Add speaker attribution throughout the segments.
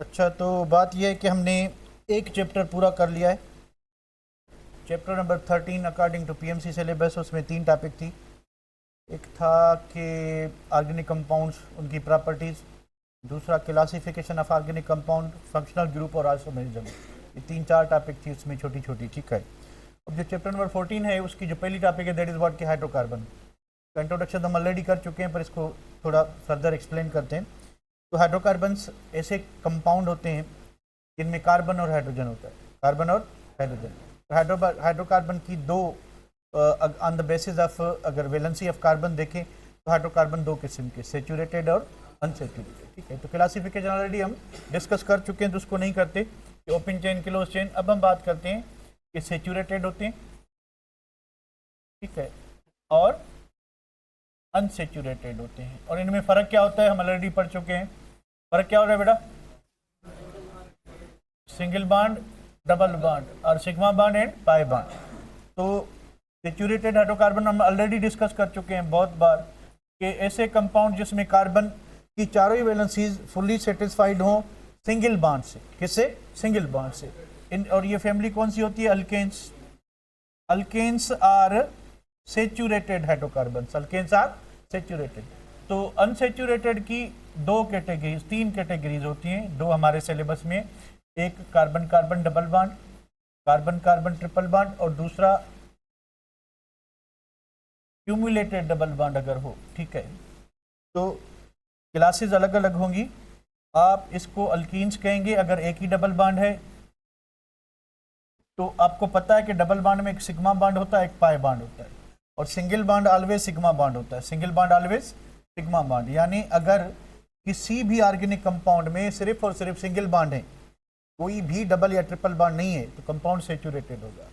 Speaker 1: अच्छा, तो बात यह है कि हमने एक चैप्टर पूरा कर लिया है। Chapter number 13 according to PMC syllabus, उसमें 3 टॉपिक थी। एक था कि ऑर्गेनिक कंपाउंड्स, उनकी प्रॉपर्टीज़। दूसरा classification of organic compound, functional group और आइसोमेरिज्म। ये 3-4 टॉपिक थी उसमें, छोटी छोटी, ठीक है। अब जो चैप्टर नंबर 14 है, उसकी जो पहली टॉपिक है दैट इज़ व्हाट, के हाइड्रोकार्बन का इंट्रोडक्शन हम ऑलरेडी कर चुके हैं, पर इसको थोड़ा फर्दर एक्सप्लेन करते हैं। तो हाइड्रोकार्बन्स ऐसे कंपाउंड होते हैं जिनमें कार्बन और हाइड्रोजन होता है, कार्बन और हाइड्रोजन। तो हाइड्रोकार्बन की दो, ऑन द बेसिस ऑफ, अगर वैलेंसी ऑफ कार्बन देखें तो हाइड्रोकार्बन दो किस्म के, सेचुरेटेड और अनसेचुरेटेड, ठीक है। तो क्लासिफिकेशन ऑलरेडी हम डिस्कस कर चुके हैं, तो उसको नहीं करते कि ओपन चेन, क्लोज चेन। अब हम बात करते हैं कि सेचुरेटेड होते हैं, ठीक है, और अनसेचुरेटेड होते हैं। और इनमें फ़र्क क्या होता है हम ऑलरेडी पढ़ चुके हैं। फ़र्क क्या हो रहा है बेटा? सिंगल बॉन्ड, डबल बॉन्ड और sigma bond and pi bond. तो सेचुरेटेड हाइड्रोकार्बन हम ऑलरेडी डिस्कस कर चुके हैं बहुत बार, कि ऐसे कंपाउंड जिसमें कार्बन की चारों ही वैलेंसीज फुल्ली सेटिस्फाइड हों सिंगल बॉन्ड से। किससे? सिंगल बॉन्ड से। और ये फैमिली कौन सी होती है? Alkanes. Alkanes are saturated hydrocarbons, alkanes are saturated. तो अनसेचुरेटेड की दो कैटेगरीज, 3 कैटेगरीज होती हैं, दो हमारे सिलेबस में। एक carbon carbon double bond, carbon carbon triple bond, और दूसरा क्यूमुलेटेड डबल बॉन्ड अगर हो, ठीक है। तो क्लासेस अलग अलग होंगी। आप इसको अल्कीन्स कहेंगे अगर एक ही डबल बॉन्ड है। तो आपको पता है कि डबल बॉन्ड में एक सिग्मा बॉन्ड होता है, एक पाई बॉन्ड होता है, और single bond always sigma bond होता है। Single bond always sigma bond, यानी अगर किसी भी ऑर्गेनिक कंपाउंड में सिर्फ और सिर्फ सिंगल बॉन्ड है, कोई भी डबल या ट्रिपल बॉन्ड नहीं है, तो कंपाउंड सेचुरेटेड होगा,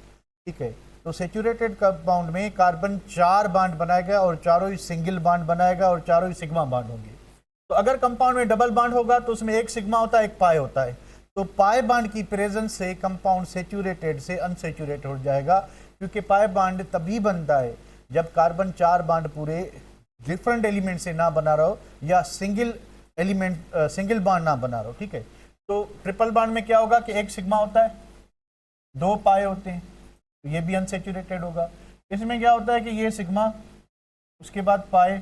Speaker 1: ठीक है। तो सेचुरेटेड कंपाउंड में कार्बन 4 बॉन्ड बनाएगा और चारों ही सिंगल बॉन्ड बनाएगा और चारों ही सिग्मा बॉन्ड होंगे। तो अगर कंपाउंड में डबल बॉन्ड होगा तो उसमें एक सिग्मा होता है, एक पाई होता है। तो पाई बॉन्ड की प्रेजेंस से कंपाउंड सेचुरेटेड से अनसेचुरेटेड हो जाएगा, क्योंकि पाई बॉन्ड तभी बनता है जब कार्बन 4 बॉन्ड पूरे डिफरेंट एलिमेंट से ना बना रहो, या सिंगल एलिमेंट सिंगल बॉन्ड ना बना रहो, ठीक है। तो ट्रिपल बॉन्ड में क्या होगा कि एक सिग्मा होता है, 2 पाए होते हैं, तो ये भी अनसेचुरेटेड होगा। इसमें क्या होता है कि ये सिग्मा, उसके बाद पाए,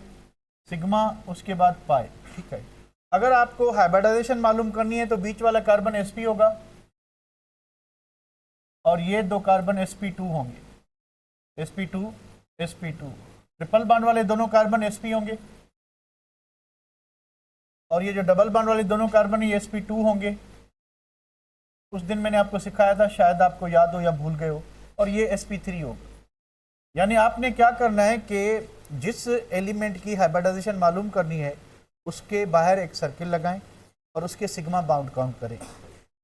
Speaker 1: सिग्मा, उसके बाद पाए, ठीक है। अगर आपको हाइब्रिडाइजेशन मालूम करनी है तो बीच वाला कार्बन sp होगा और ये दो कार्बन sp2 होंगे, sp2 sp2। ट्रिपल बॉन्ड वाले दोनों कार्बन sp होंगे, और ये जो डबल बॉन्ड वाले दोनों कार्बन ये sp2 होंगे। उस दिन मैंने आपको सिखाया था, शायद आपको याद हो या भूल गए हो। और ये sp3 होगा। यानी आपने क्या करना है कि जिस एलिमेंट की हाइब्रिडाइजेशन मालूम करनी है उसके बाहर एक सर्किल लगाएं और उसके सिग्मा बाउंड काउंट करें।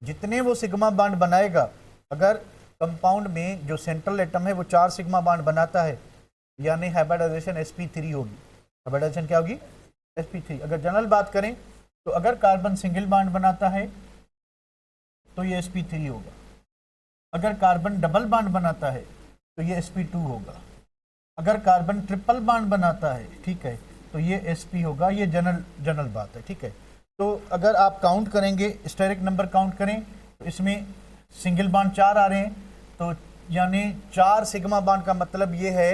Speaker 1: जितने वो सिग्मा बाउंड बनाएगा, अगर कंपाउंड में जो सेंट्रल एटम है वो 4 सिग्मा बाउंड बनाता है, यानी हाइब्रिडाइजेशन sp3 होगी। हाइब्रिडाइजेशन क्या होगी? sp3। अगर जनरल बात करें तो अगर कार्बन सिंगल बाउंड बनाता है तो ये sp3 होगा, अगर कार्बन डबल बाउंड बनाता है तो ये sp2 होगा, अगर कार्बन ट्रिपल बॉन्ड बनाता है, ठीक है, तो ये sp होगा। ये जनरल बात है, ठीक है। तो अगर आप काउंट करेंगे, स्टेरिक नंबर काउंट करें, तो इसमें सिंगल बॉन्ड 4 आ रहे हैं, तो यानी 4 सिग्मा बॉन्ड का मतलब ये है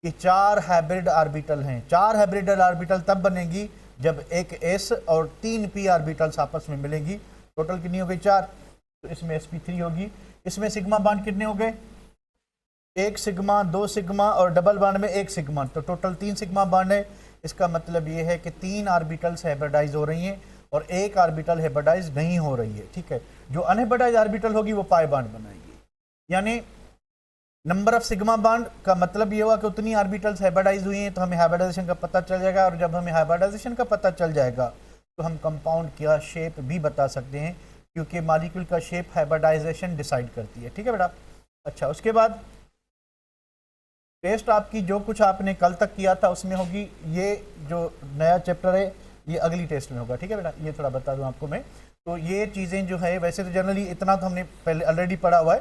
Speaker 1: कि 4 हाइब्रिड ऑर्बिटल हैं। 4 हाइब्रिड ऑर्बिटल तब बनेगी जब एक s और 3 p ऑर्बिटल्स आपस में मिलेंगी। टोटल कितनी हो गई? 4। तो इसमें sp3 होगी। इसमें सिग्मा बॉन्ड कितने हो गए? 1 सिग्मा, 2 सिग्मा और डबल बॉन्ड में 1 सिग्मा, तो टोटल 3 सिग्मा बॉन्ड है। इसका मतलब ये है कि 3 ऑर्बिटल्स हाइब्रिडाइज हो रही हैं और 1 ऑर्बिटल हाइब्रिडाइज नहीं हो रही है, ठीक है। जो अनहाइब्रिडाइज ऑर्बिटल होगी वो पाई बॉन्ड बनाएगी। यानी नंबर ऑफ सिग्मा बॉन्ड का मतलब ये हुआ कि उतनी ऑर्बिटल्स हाइब्रिडाइज हुई हैं, तो हमें हाइब्रिडाइजेशन का पता चल जाएगा। और जब हमें हाइब्रिडाइजेशन का पता चल जाएगा तो हम कंपाउंड का शेप भी बता सकते हैं, क्योंकि मॉलिक्यूल का शेप हाइब्रिडाइजेशन डिसाइड करती है, ठीक है बेटा। अच्छा, उसके बाद टेस्ट आपकी जो कुछ आपने कल तक किया था उसमें होगी। ये जो नया चैप्टर है ये अगली टेस्ट में होगा, ठीक है बेटा। ये थोड़ा बता दूं आपको मैं। तो ये चीज़ें जो है, वैसे तो जनरली इतना तो हमने पहले ऑलरेडी पढ़ा हुआ है,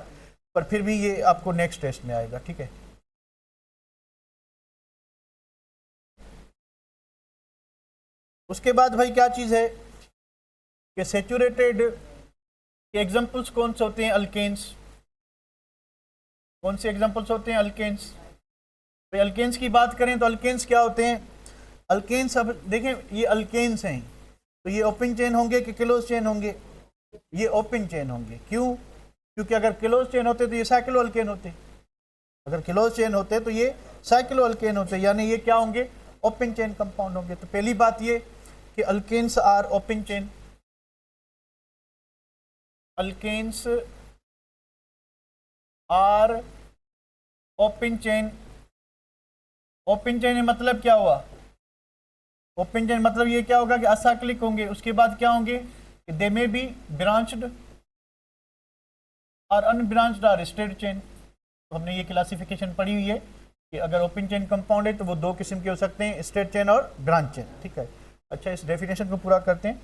Speaker 1: पर फिर भी ये आपको नेक्स्ट टेस्ट में आएगा, ठीक है। उसके बाद भाई क्या चीज़ है कि सेचुरेटेड के एग्जांपल्स कौन से होते हैं? अल्केन्स। कौन से एग्जांपल्स होते हैं? अल्केन्स। तो अल्केन्स की बात करें तो अल्केन्स क्या होते हैं? अल्केन्स, अब देखें ये अल्केन्स हैं, तो ये ओपन चेन होंगे कि क्लोज चेन होंगे? ये ओपन चेन होंगे। क्यों? क्योंकि अगर क्लोज चेन होते तो ये साइक्लो अल्केन होते, अगर क्लोज चेन होते तो ये साइक्लो अल्केन होते, यानी ये क्या होंगे? ओपन चेन कंपाउंड होंगे। तो पहली बात ये कि alkanes are open chain. Alkanes are open chain. Open chain मतलब क्या हुआ? ओपन चेन मतलब ये क्या होगा कि असाइक्लिक होंगे। उसके बाद क्या होंगे? दे में बी ब्रांच्ड और अनब्रांच्ड आर स्ट्रेट चेन। तो हमने ये क्लासिफिकेशन पढ़ी हुई है कि अगर ओपन चेन कंपाउंड है तो वो दो किस्म के हो सकते हैं, स्ट्रेट चेन और ब्रांच चेन। ठीक है, अच्छा इस डेफिनेशन को पूरा करते हैं।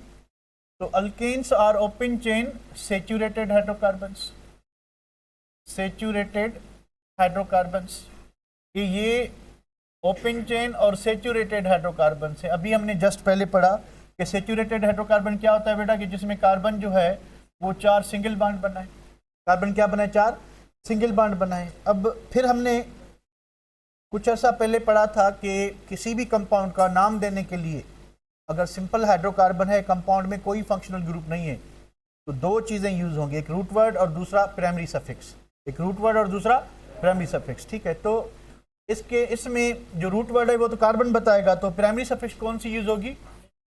Speaker 1: तो alkanes are open chain saturated hydrocarbons. Saturated hydrocarbons, ये ओपन चेन और सेचुरेटेड हाइड्रोकार्बन है। अभी हमने जस्ट पहले पढ़ा कि सेचुरेटेड हाइड्रोकार्बन क्या होता है बेटा? कि जिसमें कार्बन जो है वो 4 सिंगल बॉन्ड बनाए। कार्बन क्या बनाए? 4 सिंगल बॉन्ड बनाए। अब फिर हमने कुछ अर्सा पहले पढ़ा था कि किसी भी कंपाउंड का नाम देने के लिए अगर सिंपल हाइड्रोकार्बन है, कंपाउंड में कोई फंक्शनल ग्रुप नहीं है, तो दो चीज़ें यूज होंगी, एक रूट वर्ड और दूसरा प्राइमरी सफिक्स। एक रूट वर्ड और दूसरा प्राइमरी सफिक्स। ठीक है, तो इसमें जो रूट वर्ड है वो तो कार्बन बताएगा, तो प्राइमरी सफिक्स कौन सी यूज होगी?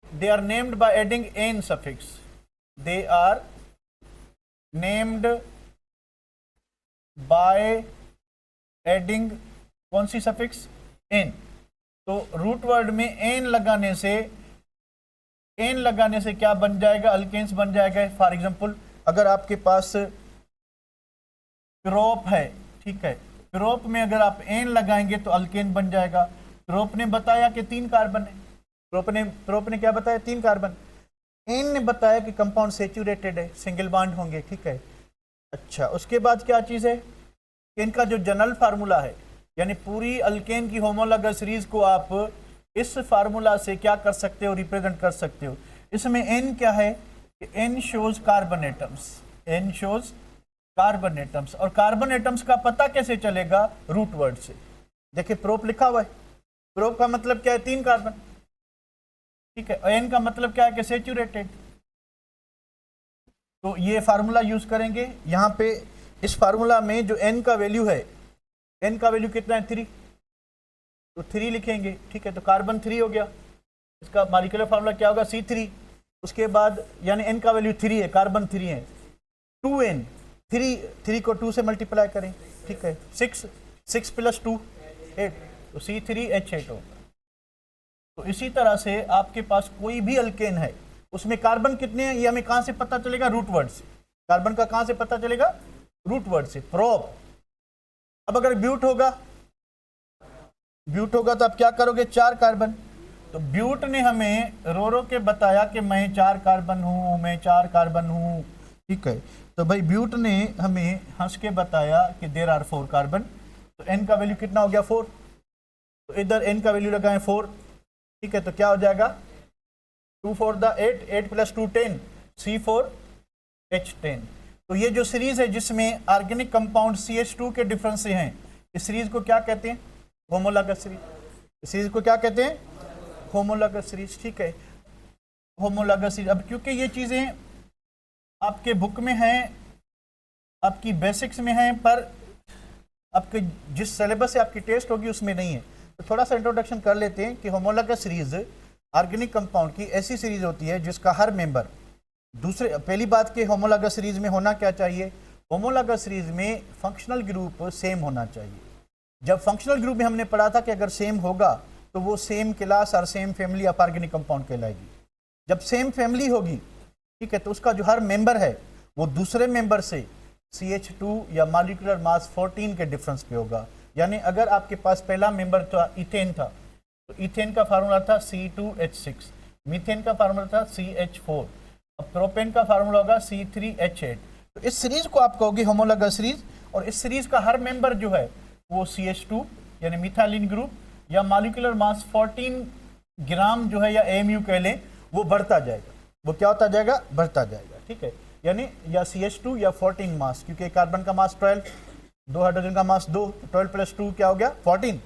Speaker 1: They are named by adding ane suffix. They are named by adding कौन सी सफिक्स? एन। तो रूट वर्ड में एन लगाने से क्या बन जाएगा? अल्केन्स बन जाएगा। फॉर एग्जांपल अगर आपके पास प्रोप है, ठीक है, प्रोप में अगर आप एन लगाएंगे तो अल्केन बन जाएगा। प्रोप ने बताया कि 3 कार्बन है। प्रोप ने क्या बताया? 3 कार्बन। एन ने बताया कि कंपाउंड सेचुरेटेड है, सिंगल बॉन्ड होंगे। ठीक है, अच्छा उसके बाद क्या चीज़ है? इनका जो जनरल फार्मूला है, यानी पूरी अल्केन की होमोलॉगस सीरीज को आप इस फार्मूला से क्या कर सकते हो? रिप्रेजेंट कर सकते हो। इसमें एन क्या है? N shows carbon atoms. N shows carbon atoms. और कार्बन एटम्स का पता कैसे चलेगा? रूट वर्ड से। देखिए प्रोप लिखा हुआ है, प्रोप का मतलब क्या है? 3 कार्बन। ठीक है, एन का मतलब क्या है? कि सेचुरेटेड। तो ये फार्मूला यूज करेंगे यहाँ पे। इस फार्मूला में जो एन का वैल्यू है, एन का वैल्यू कितना है? 3। तो 3 लिखेंगे। ठीक है, तो कार्बन 3 हो गया। इसका मॉलिक्यूलर फार्मूला क्या होगा? C3। उसके बाद यानी एन का वैल्यू 3 है, कार्बन 3 है, 2n। 3 को 2 से मल्टीप्लाई करें। ठीक है, 6 प्लस 2 8, तो C3H8 होगा। तो इसी तरह से आपके पास कोई भी अल्केन है, उसमें कार्बन कितने हैं ये हमें कहाँ से पता चलेगा? रूट वर्ड से। कार्बन का कहाँ से पता चलेगा? रूट वर्ड से। प्रोप। अब अगर ब्यूट होगा तो आप क्या करोगे? 4 कार्बन। तो ब्यूट ने हमें रो के बताया कि मैं 4 कार्बन हूँ, मैं 4 कार्बन हूँ। ठीक है, तो भाई ब्यूट ने हमें हंस के बताया कि देर आर 4 कार्बन। तो एन का वैल्यू कितना हो गया? 4। तो इधर एन का वैल्यू लगाएं 4। ठीक है, तो क्या हो जाएगा? 2 4 द 8, 8 प्लस 2 10, C4H10। तो ये जो सीरीज है जिसमें ऑर्गेनिक कंपाउंड CH2 के डिफरेंस से हैं, इस सीरीज को क्या कहते हैं? Homologous series. इस सीरीज को क्या कहते हैं? Homologous series. ठीक है, होमोलॉगस सीरीज। अब क्योंकि ये चीज़ें आपके बुक में हैं, आपकी बेसिक्स में हैं, पर आपके जिस सिलेबस से आपकी टेस्ट होगी उसमें नहीं है, तो थोड़ा सा इंट्रोडक्शन कर लेते हैं कि होमोलॉगस सीरीज ऑर्गेनिक कंपाउंड की ऐसी सीरीज होती है जिसका हर मेंबर दूसरे। पहली बात कि होमोलॉगस सीरीज में होना क्या चाहिए? होमोलॉगस सीरीज में फंक्शनल ग्रुप सेम होना चाहिए। जब फंक्शनल ग्रुप में हमने पढ़ा था कि अगर सेम होगा तो वो सेम क्लास और same family of organic compound कहलाएगी। जब सेम फैमिली होगी, ठीक है, तो उसका जो हर मेंबर है वो दूसरे मेंबर से CH2 या मॉलिक्यूलर मास 14 के डिफरेंस पे होगा। यानी अगर आपके पास पहला मेंबर था इथेन था, तो इथेन का फार्मूला था C2H6, मीथेन का फार्मूला था CH4, अब प्रोपेन का फार्मूला होगा C3H8। तो इस सीरीज को आप कहोगे होमोलॉगस सीरीज, और इस सीरीज का हर मेंबर जो है वो CH2 यानी मिथाइलिन ग्रुप या मॉलिक्यूलर मास 14 ग्राम जो है या AMU कह लें, वो बढ़ता जाएगा। वो क्या होता जाएगा, बढ़ता जाएगा। ठीक है, यानी या CH2 या 14 मास, क्योंकि कार्बन का मास 12, 2 हाइड्रोजन का मास 2, 12 प्लस 2 क्या हो गया 14।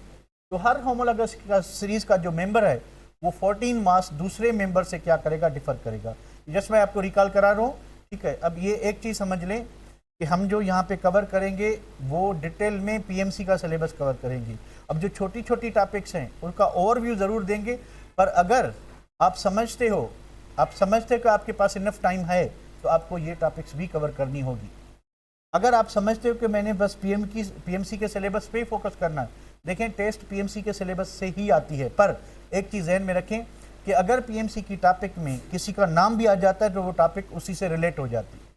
Speaker 1: तो हर होमोलॉगस का सीरीज का जो मेंबर है वो 14 मास दूसरे मेंबर से क्या करेगा, डिफर करेगा। जस्ट मैं आपको रिकॉल करा रहा हूँ। ठीक है, अब ये एक चीज़ समझ लें कि हम जो यहाँ पे कवर करेंगे वो डिटेल में PMC का सिलेबस कवर करेंगे। अब जो छोटी छोटी टॉपिक्स हैं उनका ओवरव्यू ज़रूर देंगे, पर अगर आप समझते हो कि आपके पास इनफ टाइम है तो आपको ये टॉपिक्स भी कवर करनी होगी। अगर आप समझते हो कि मैंने बस PMC के सिलेबस पे ही फोकस करना है, देखें टेस्ट PMC के सिलेबस से ही आती है, पर एक चीज़ ध्यान में रखें कि अगर PMC की टॉपिक में किसी का नाम भी आ जाता है तो वो टॉपिक उसी से रिलेट हो जाती है।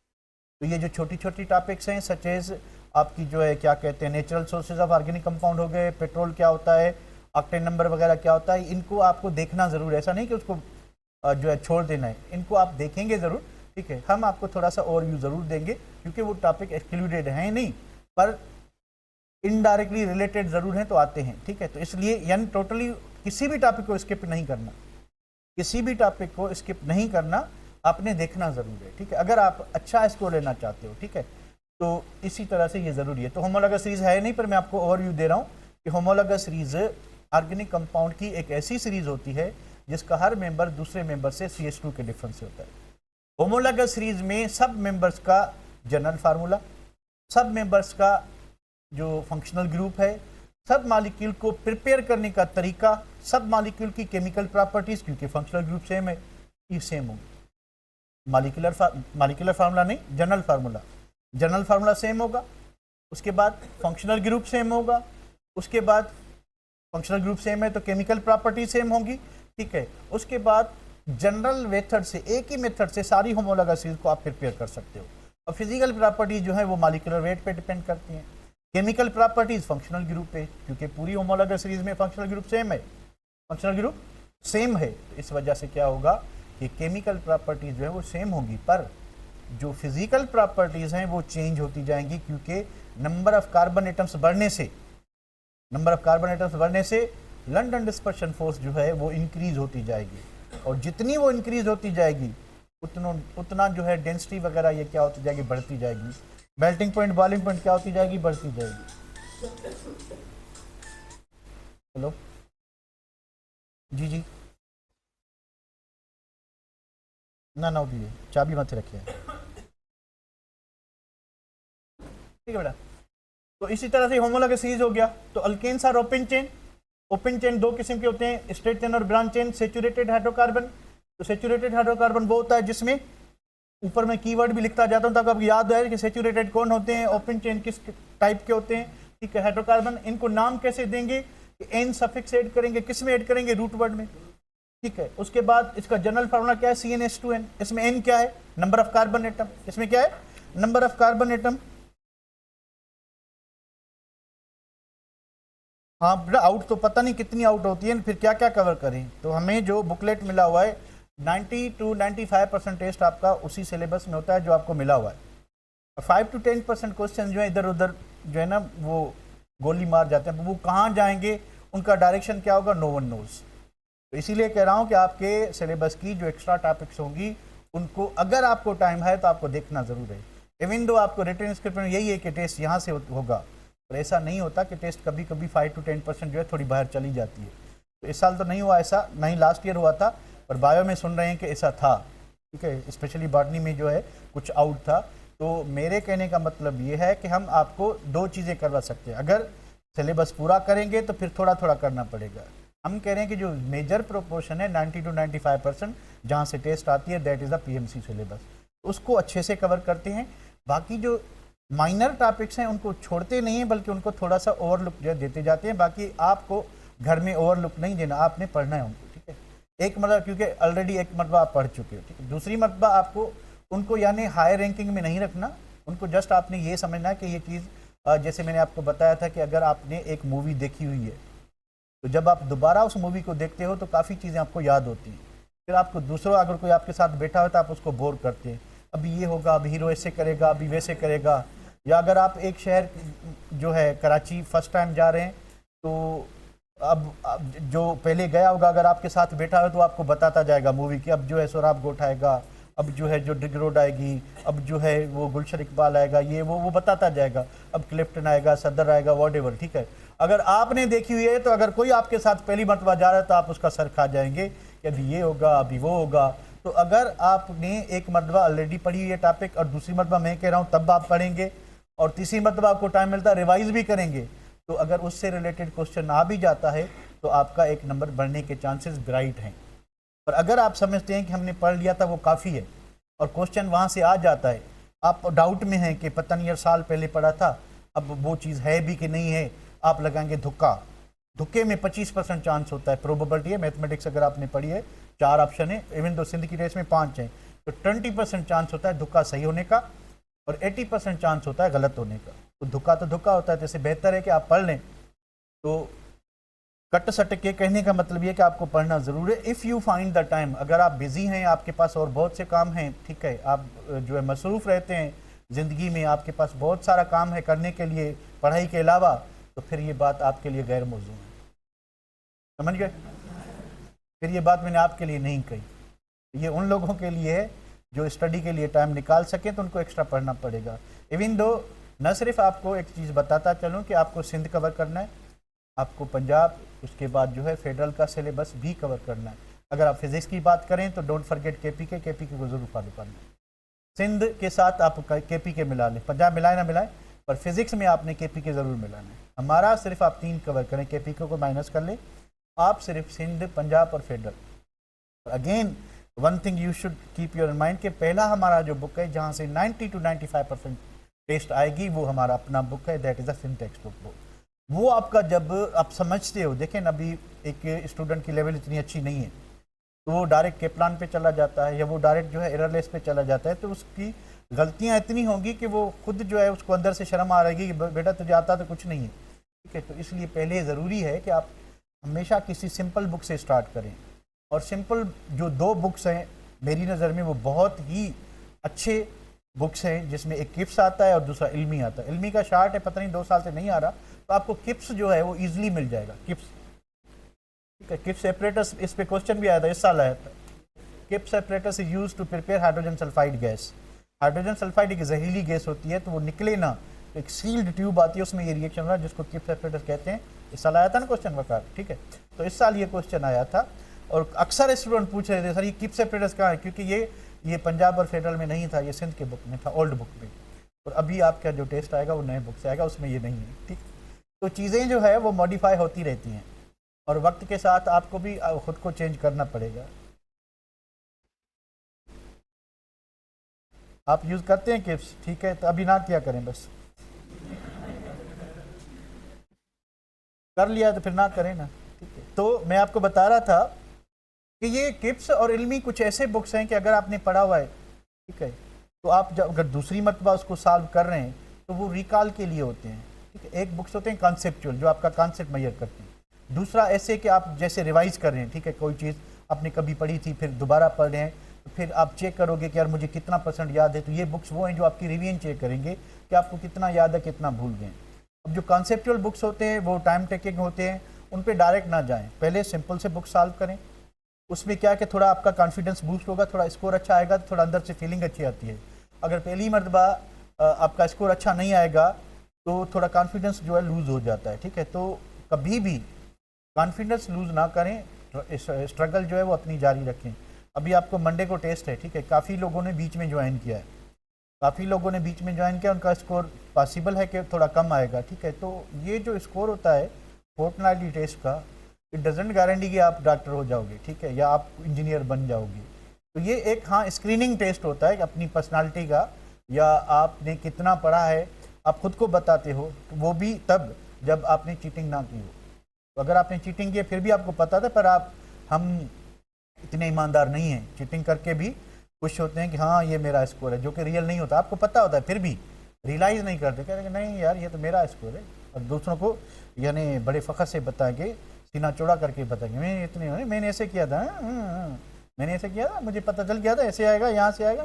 Speaker 1: तो ये जो छोटी छोटी टॉपिक्स हैं सच एज आपकी जो है क्या कहते हैं natural sources of organic compound हो गए, पेट्रोल क्या होता है, ऑक्टेन नंबर वगैरह क्या होता है, इनको आपको देखना ज़रूर है। ऐसा नहीं कि उसको जो है छोड़ देना है, इनको आप देखेंगे ज़रूर। ठीक है, हम आपको थोड़ा सा ओवरव्यू ज़रूर देंगे क्योंकि वो टॉपिक एक्सक्लूडेड हैं नहीं, पर इनडायरेक्टली रिलेटेड ज़रूर हैं तो आते हैं। ठीक है, तो इसलिए यानी टोटली किसी भी टॉपिक को स्किप नहीं करना, किसी भी टॉपिक को स्किप नहीं करना, आपने देखना ज़रूर है। ठीक है, अगर आप अच्छा स्कोर लेना चाहते हो। ठीक है, तो इसी तरह से ये ज़रूरी है। तो होमोलॉगस सीरीज़ है नहीं, पर मैं आपको ओवरव्यू दे रहा हूँ कि होमोलॉगस सीरीज़ ऑर्गेनिक कंपाउंड की एक ऐसी सीरीज़ होती है जिसका हर मेंबर दूसरे मेंबर से CH2 के डिफरेंस से होता है। होमोलॉगस सीरीज में सब मेंबर्स का जनरल फार्मूला, सब मेंबर्स का जो फंक्शनल ग्रुप है, सब मॉलिक्यूल को प्रिपेयर करने का तरीका, सब मॉलिक्यूल की केमिकल प्रॉपर्टीज, क्योंकि फंक्शनल ग्रुप सेम है, ये सेम होंगे। मॉलिक्यूलर फार्मूला नहीं, जनरल फार्मूला सेम होगा। उसके बाद फंक्शनल ग्रुप सेम होगा। उसके बाद फंक्शनल ग्रुप सेम है तो केमिकल प्रॉपर्टी सेम होंगी। ठीक है, उसके बाद जनरल मेथड से, एक ही मेथड से सारी होमोलॉगस सीरीज को आप प्रिपेयर कर सकते हो। और फिजिकल प्रॉपर्टीज जो है वो मॉलिक्यूलर वेट पे डिपेंड करती हैं। केमिकल प्रॉपर्टीज फंक्शनल ग्रुप पे, क्योंकि पूरी होमोलॉगस सीरीज में फंक्शनल ग्रुप सेम है, तो इस वजह से क्या होगा कि केमिकल प्रॉपर्टीज जो है वो सेम होगी, पर जो फिजिकल प्रॉपर्टीज हैं वो चेंज होती जाएंगी, क्योंकि नंबर ऑफ कार्बन एटम्स बढ़ने से लंडन डिस्पर्शन फोर्स जो है वो इंक्रीज होती जाएगी, और जितनी वो इंक्रीज होती जाएगी उतना जो है डेंसिटी वगैरह ये क्या होती जाएगी, बढ़ती जाएगी। मेल्टिंग पॉइंट, बॉइलिंग पॉइंट क्या होती जाएगी, बढ़ती जाएगी। हेलो जी ना उठिए, चाबी मत रखिए। ठीक है बेटा, तो इसी तरह से होमोलॉगस सीरीज हो गया। तो अल्केन्स आर ओपन चेन दो किस्म के होते हैं, स्ट्रेट चेन और ब्रांच चेन। सेचुरेटेड हाइड्रोकार्बन, तो सेचुरेटेड हाइड्रोकार्बन वो होता है जिसमें ऊपर में कीवर्ड भी लिखता जाता हूँ ताकि आपको याद है कि सेचुरेटेड कौन होते हैं, ओपन चेन किस टाइप के होते हैं। ठीक है, हाइड्रोकार्बन, इनको नाम कैसे देंगे, एन सफिक्स ऐड करेंगे, किस में ऐड करेंगे, रूट वर्ड में। ठीक है, उसके बाद इसका जनरल फार्मूला क्या है, CnH2n। इसमें n क्या है, नंबर ऑफ कार्बन एटम। इसमें क्या है, नंबर ऑफ कार्बन एटम। हाँ बेटा, आउट तो पता नहीं कितनी आउट होती है, फिर क्या क्या कवर करें। तो हमें जो बुकलेट मिला हुआ है 90 to 95% टेस्ट आपका उसी सिलेबस में होता है जो आपको मिला हुआ है, और 5 to 10% क्वेश्चन जो है इधर उधर जो है ना वो गोली मार जाते हैं, वो कहाँ जाएंगे, उनका डायरेक्शन क्या होगा, नो वन नोज। तो इसीलिए कह रहा हूँ कि आपके सिलेबस की जो एक्स्ट्रा टॉपिक्स होंगी उनको अगर आपको टाइम है तो आपको देखना ज़रूर है। इवन दो आपको रिटन स्क्रिप्ट में यही है कि टेस्ट यहाँ से होगा, पर ऐसा नहीं होता कि टेस्ट कभी कभी 5 to 10% जो है थोड़ी बाहर चली जाती है। तो इस साल तो नहीं हुआ ऐसा, नहीं लास्ट ईयर हुआ था, पर बायो में सुन रहे हैं कि ऐसा था। ठीक है, स्पेशली बॉटनी में जो है कुछ आउट था। तो मेरे कहने का मतलब ये है कि हम आपको दो चीज़ें करवा सकते हैं, अगर सिलेबस पूरा करेंगे तो फिर थोड़ा थोड़ा करना पड़ेगा। हम कह रहे हैं कि जो मेजर प्रोपोर्शन है 90 to 95% जहाँ से टेस्ट आती है that is the PMC syllabus, उसको अच्छे से कवर करते हैं। बाकी जो माइनर टॉपिक्स हैं उनको छोड़ते नहीं हैं, बल्कि उनको थोड़ा सा ओवरलुक जो देते जाते हैं। बाकी आपको घर में ओवरलुक नहीं देना, आपने पढ़ना है उनको। ठीक है, एक मतलब क्योंकि ऑलरेडी एक मरतबा आप पढ़ चुके हो। ठीक है, दूसरी मरतबा आपको उनको यानी हाई रैंकिंग में नहीं रखना, उनको जस्ट आपने ये समझना है कि ये चीज़ जैसे मैंने आपको बताया था कि अगर आपने एक मूवी देखी हुई है तो जब आप दोबारा उस मूवी को देखते हो तो काफ़ी चीज़ें आपको याद होती हैं। फिर आपको दूसरा अगर कोई आपके साथ बैठा हो तो आप उसको बोर करते हैं, अभी ये होगा, अभी हीरो ऐसे करेगा, अभी वैसे करेगा। या अगर आप एक शहर जो है कराची फर्स्ट टाइम जा रहे हैं तो अब जो पहले गया होगा अगर आपके साथ बैठा हो तो आपको बताता जाएगा मूवी की, अब जो है सोराब गोट आएगा, अब जो है जो डिग रोड आएगी, अब जो है वो गुलशन इकबाल आएगा, ये वो बताता जाएगा, अब क्लिफ्टन आएगा, सदर आएगा, वॉट, ठीक है। अगर आपने देखी हुई है तो अगर कोई आपके साथ पहली मरतबा जा रहा है तो आप उसका सर खा जाएंगे कि अभी ये होगा, अभी वो होगा। तो अगर आपने एक मरतबा ऑलरेडी पढ़ी हुई है टॉपिक और दूसरी मरतबा मैं कह रहा हूँ तब आप पढ़ेंगे, और तीसरी मरतबा आपको टाइम मिलता है रिवाइज भी करेंगे, तो अगर उससे रिलेटेड क्वेश्चन आ भी जाता है तो आपका एक नंबर बढ़ने के चांसेस ब्राइट हैं। और अगर आप समझते हैं कि हमने पढ़ लिया था वो काफ़ी है और क्वेश्चन वहाँ से आ जाता है, आप डाउट में हैं कि पता नहीं यार साल पहले पढ़ा था, अब वो चीज़ है भी कि नहीं है, आप लगाएंगे धुक्का। धुक्के में 25% चांस होता है, प्रोबेबिलिटी है। मैथमेटिक्स अगर आपने पढ़ी है 4 ऑप्शन है, इवन दो सिंध की रेस में 5 हैं, तो 20% चांस होता है धुक्का सही होने का और 80% चांस होता है गलत होने का। तो धुक्का होता है, जैसे बेहतर है कि आप पढ़ लें। तो कट सट के कहने का मतलब ये कि आपको पढ़ना ज़रूर है। If you find the time, अगर आप बिज़ी हैं, आपके पास और बहुत से काम हैं, ठीक है, आप जो है मसरूफ़ रहते हैं ज़िंदगी में, आपके पास बहुत सारा काम है करने के लिए पढ़ाई के अलावा, तो फिर ये बात आपके लिए गैर मौजूद है। समझ गए? फिर ये बात मैंने आपके लिए नहीं कही, ये उन लोगों के लिए है जो स्टडी के लिए टाइम निकाल सकें, तो उनको एक्स्ट्रा पढ़ना पड़ेगा। इवन दो न सिर्फ आपको एक चीज़ बताता चलूँ कि आपको सिंध कवर करना है, आपको पंजाब, उसके बाद जो है फेडरल का सिलेबस भी कवर करना है। अगर आप फिजिक्स की बात करें तो डोंट फॉरगेट केपीके को जरूर फॉलो करना है। सिंध के साथ आप केपीके मिला लें, पंजाब मिलाए ना मिलाएं, पर फिजिक्स में आपने केपीके ज़रूर मिलाना है। हमारा सिर्फ आप 3 कवर करें, केपीके को माइनस कर लें, आप सिर्फ सिंध, पंजाब और federal. Again one thing you should keep your mind कि पहला हमारा जो बुक है जहाँ से 90 to 95% टेस्ट आएगी, वो हमारा अपना बुक है, that is a Sindh text book. वो आपका जब आप समझते हो, देखें ना अभी एक स्टूडेंट की लेवल इतनी अच्छी नहीं है तो वो डायरेक्ट केपलान पे चला जाता है या वो डायरेक्ट जो है एररलेस पे चला जाता है, तो उसकी गलतियां इतनी होंगी कि वो खुद जो है उसको अंदर से शर्म आ रहेगी कि बेटा तुझे आता तो कुछ नहीं है, ठीक है। तो इसलिए पहले ज़रूरी है कि आप हमेशा किसी सिंपल बुक से स्टार्ट करें। और सिंपल जो 2 बुक्स हैं मेरी नज़र में वो बहुत ही अच्छे बुक्स हैं, जिसमें एक किप्स आता है और दूसरा इल्मी आता है। इल्मी का शार्ट है, पता नहीं 2 साल से नहीं आ रहा, तो आपको किप्स जो है वो इजीली मिल जाएगा। किप्स, ठीक है, किप्स एपरेटस, इस पे क्वेश्चन भी आया था, इस साल आया था। Kipp's apparatus is used to prepare hydrogen sulphide gas. Hydrogen sulphide एक जहरीली गैस होती है, तो वो निकले ना, तो एक सील्ड ट्यूब आती है, उसमें ये रिएक्शन हो रहा है जिसको किप्स एपरेटस कहते हैं। इस साल आया था ना क्वेश्चन वकार, ठीक है। तो इस साल ये क्वेश्चन आया था और अक्सर स्टूडेंट पूछ रहे थे सर ये किप्स एपरेटस कहाँ है, क्योंकि ये पंजाब और फेडरल में नहीं था, ये सिंध के बुक में था, ओल्ड बुक में। और अभी आपका जो टेस्ट आएगा वो नए बुक से आएगा, उसमें ये नहीं है, ठीक। तो चीज़ें जो है वो मॉडिफाई होती रहती हैं और वक्त के साथ आपको भी खुद को चेंज करना पड़ेगा। आप यूज़ करते हैं किप्स, ठीक है, तो अभी ना क्या करें, बस कर लिया तो फिर ना करें ना, ठीक है। तो मैं आपको बता रहा था कि ये किप्स और इल्मी कुछ ऐसे बुक्स हैं कि अगर आपने पढ़ा हुआ है, ठीक है, तो आप जब अगर दूसरी मरतबा उसको सॉल्व कर रहे हैं तो वो रिकॉल के लिए होते हैं, ठीक है। एक बुक्स होते हैं कॉन्सेप्चुअल जो आपका कॉन्सेप्ट मेजर करते हैं, दूसरा ऐसे कि आप जैसे रिवाइज कर रहे हैं, ठीक है, कोई चीज़ आपने कभी पढ़ी थी फिर दोबारा पढ़ रहे हैं, तो फिर आप चेक करोगे कि यार मुझे कितना % याद है। तो ये बुक्स वो हैं जो आपकी रिवीजन चेक करेंगे कि आपको कितना याद है, कितना भूल गए। अब जो कॉन्सेप्चुअल बुक्स होते हैं वो टाइम टेकिंग होते हैं, उन पर डायरेक्ट ना जाएँ, पहले सिंपल से बुक सॉल्व करें। उसमें क्या है कि थोड़ा आपका कॉन्फिडेंस बूस्ट होगा, थोड़ा स्कोर अच्छा आएगा, तो थोड़ा अंदर से फीलिंग अच्छी आती है। अगर पहली मरतबा आपका स्कोर अच्छा नहीं आएगा तो थोड़ा कॉन्फिडेंस जो है लूज़ हो जाता है, ठीक है। तो कभी भी कॉन्फिडेंस लूज़ ना करें, स्ट्रगल जो है वो अपनी जारी रखें। अभी आपको मंडे को टेस्ट है, ठीक है, काफ़ी लोगों ने बीच में ज्वाइन किया है, उनका स्कोर पॉसिबल है कि थोड़ा कम आएगा, ठीक है। तो ये जो स्कोर होता है फोर्टनाइटली टेस्ट का, इट डजेंट गारंटी कि आप डॉक्टर हो जाओगे, ठीक है, या आप इंजीनियर बन जाओगे। तो ये एक हाँ स्क्रीनिंग टेस्ट होता है अपनी पर्सनालिटी का, या आपने कितना पढ़ा है आप खुद को बताते हो, तो वो भी तब जब आपने चीटिंग ना की हो। तो अगर आपने चीटिंग की फिर भी आपको पता था, पर हम इतने ईमानदार नहीं हैं, चीटिंग करके भी खुश होते हैं कि हाँ ये मेरा स्कोर है, जो कि रियल नहीं होता, आपको पता होता है फिर भी रियलाइज़ नहीं करते, कह रहे नहीं यार ये तो मेरा स्कोर है। और दूसरों को यानी बड़े फ़ख्र से बताएंगे, सीना चौड़ा करके बताएंगे मैंने ऐसे किया था, मैंने ऐसे किया था, मुझे पता चल गया था ऐसे आएगा, यहाँ से आएगा,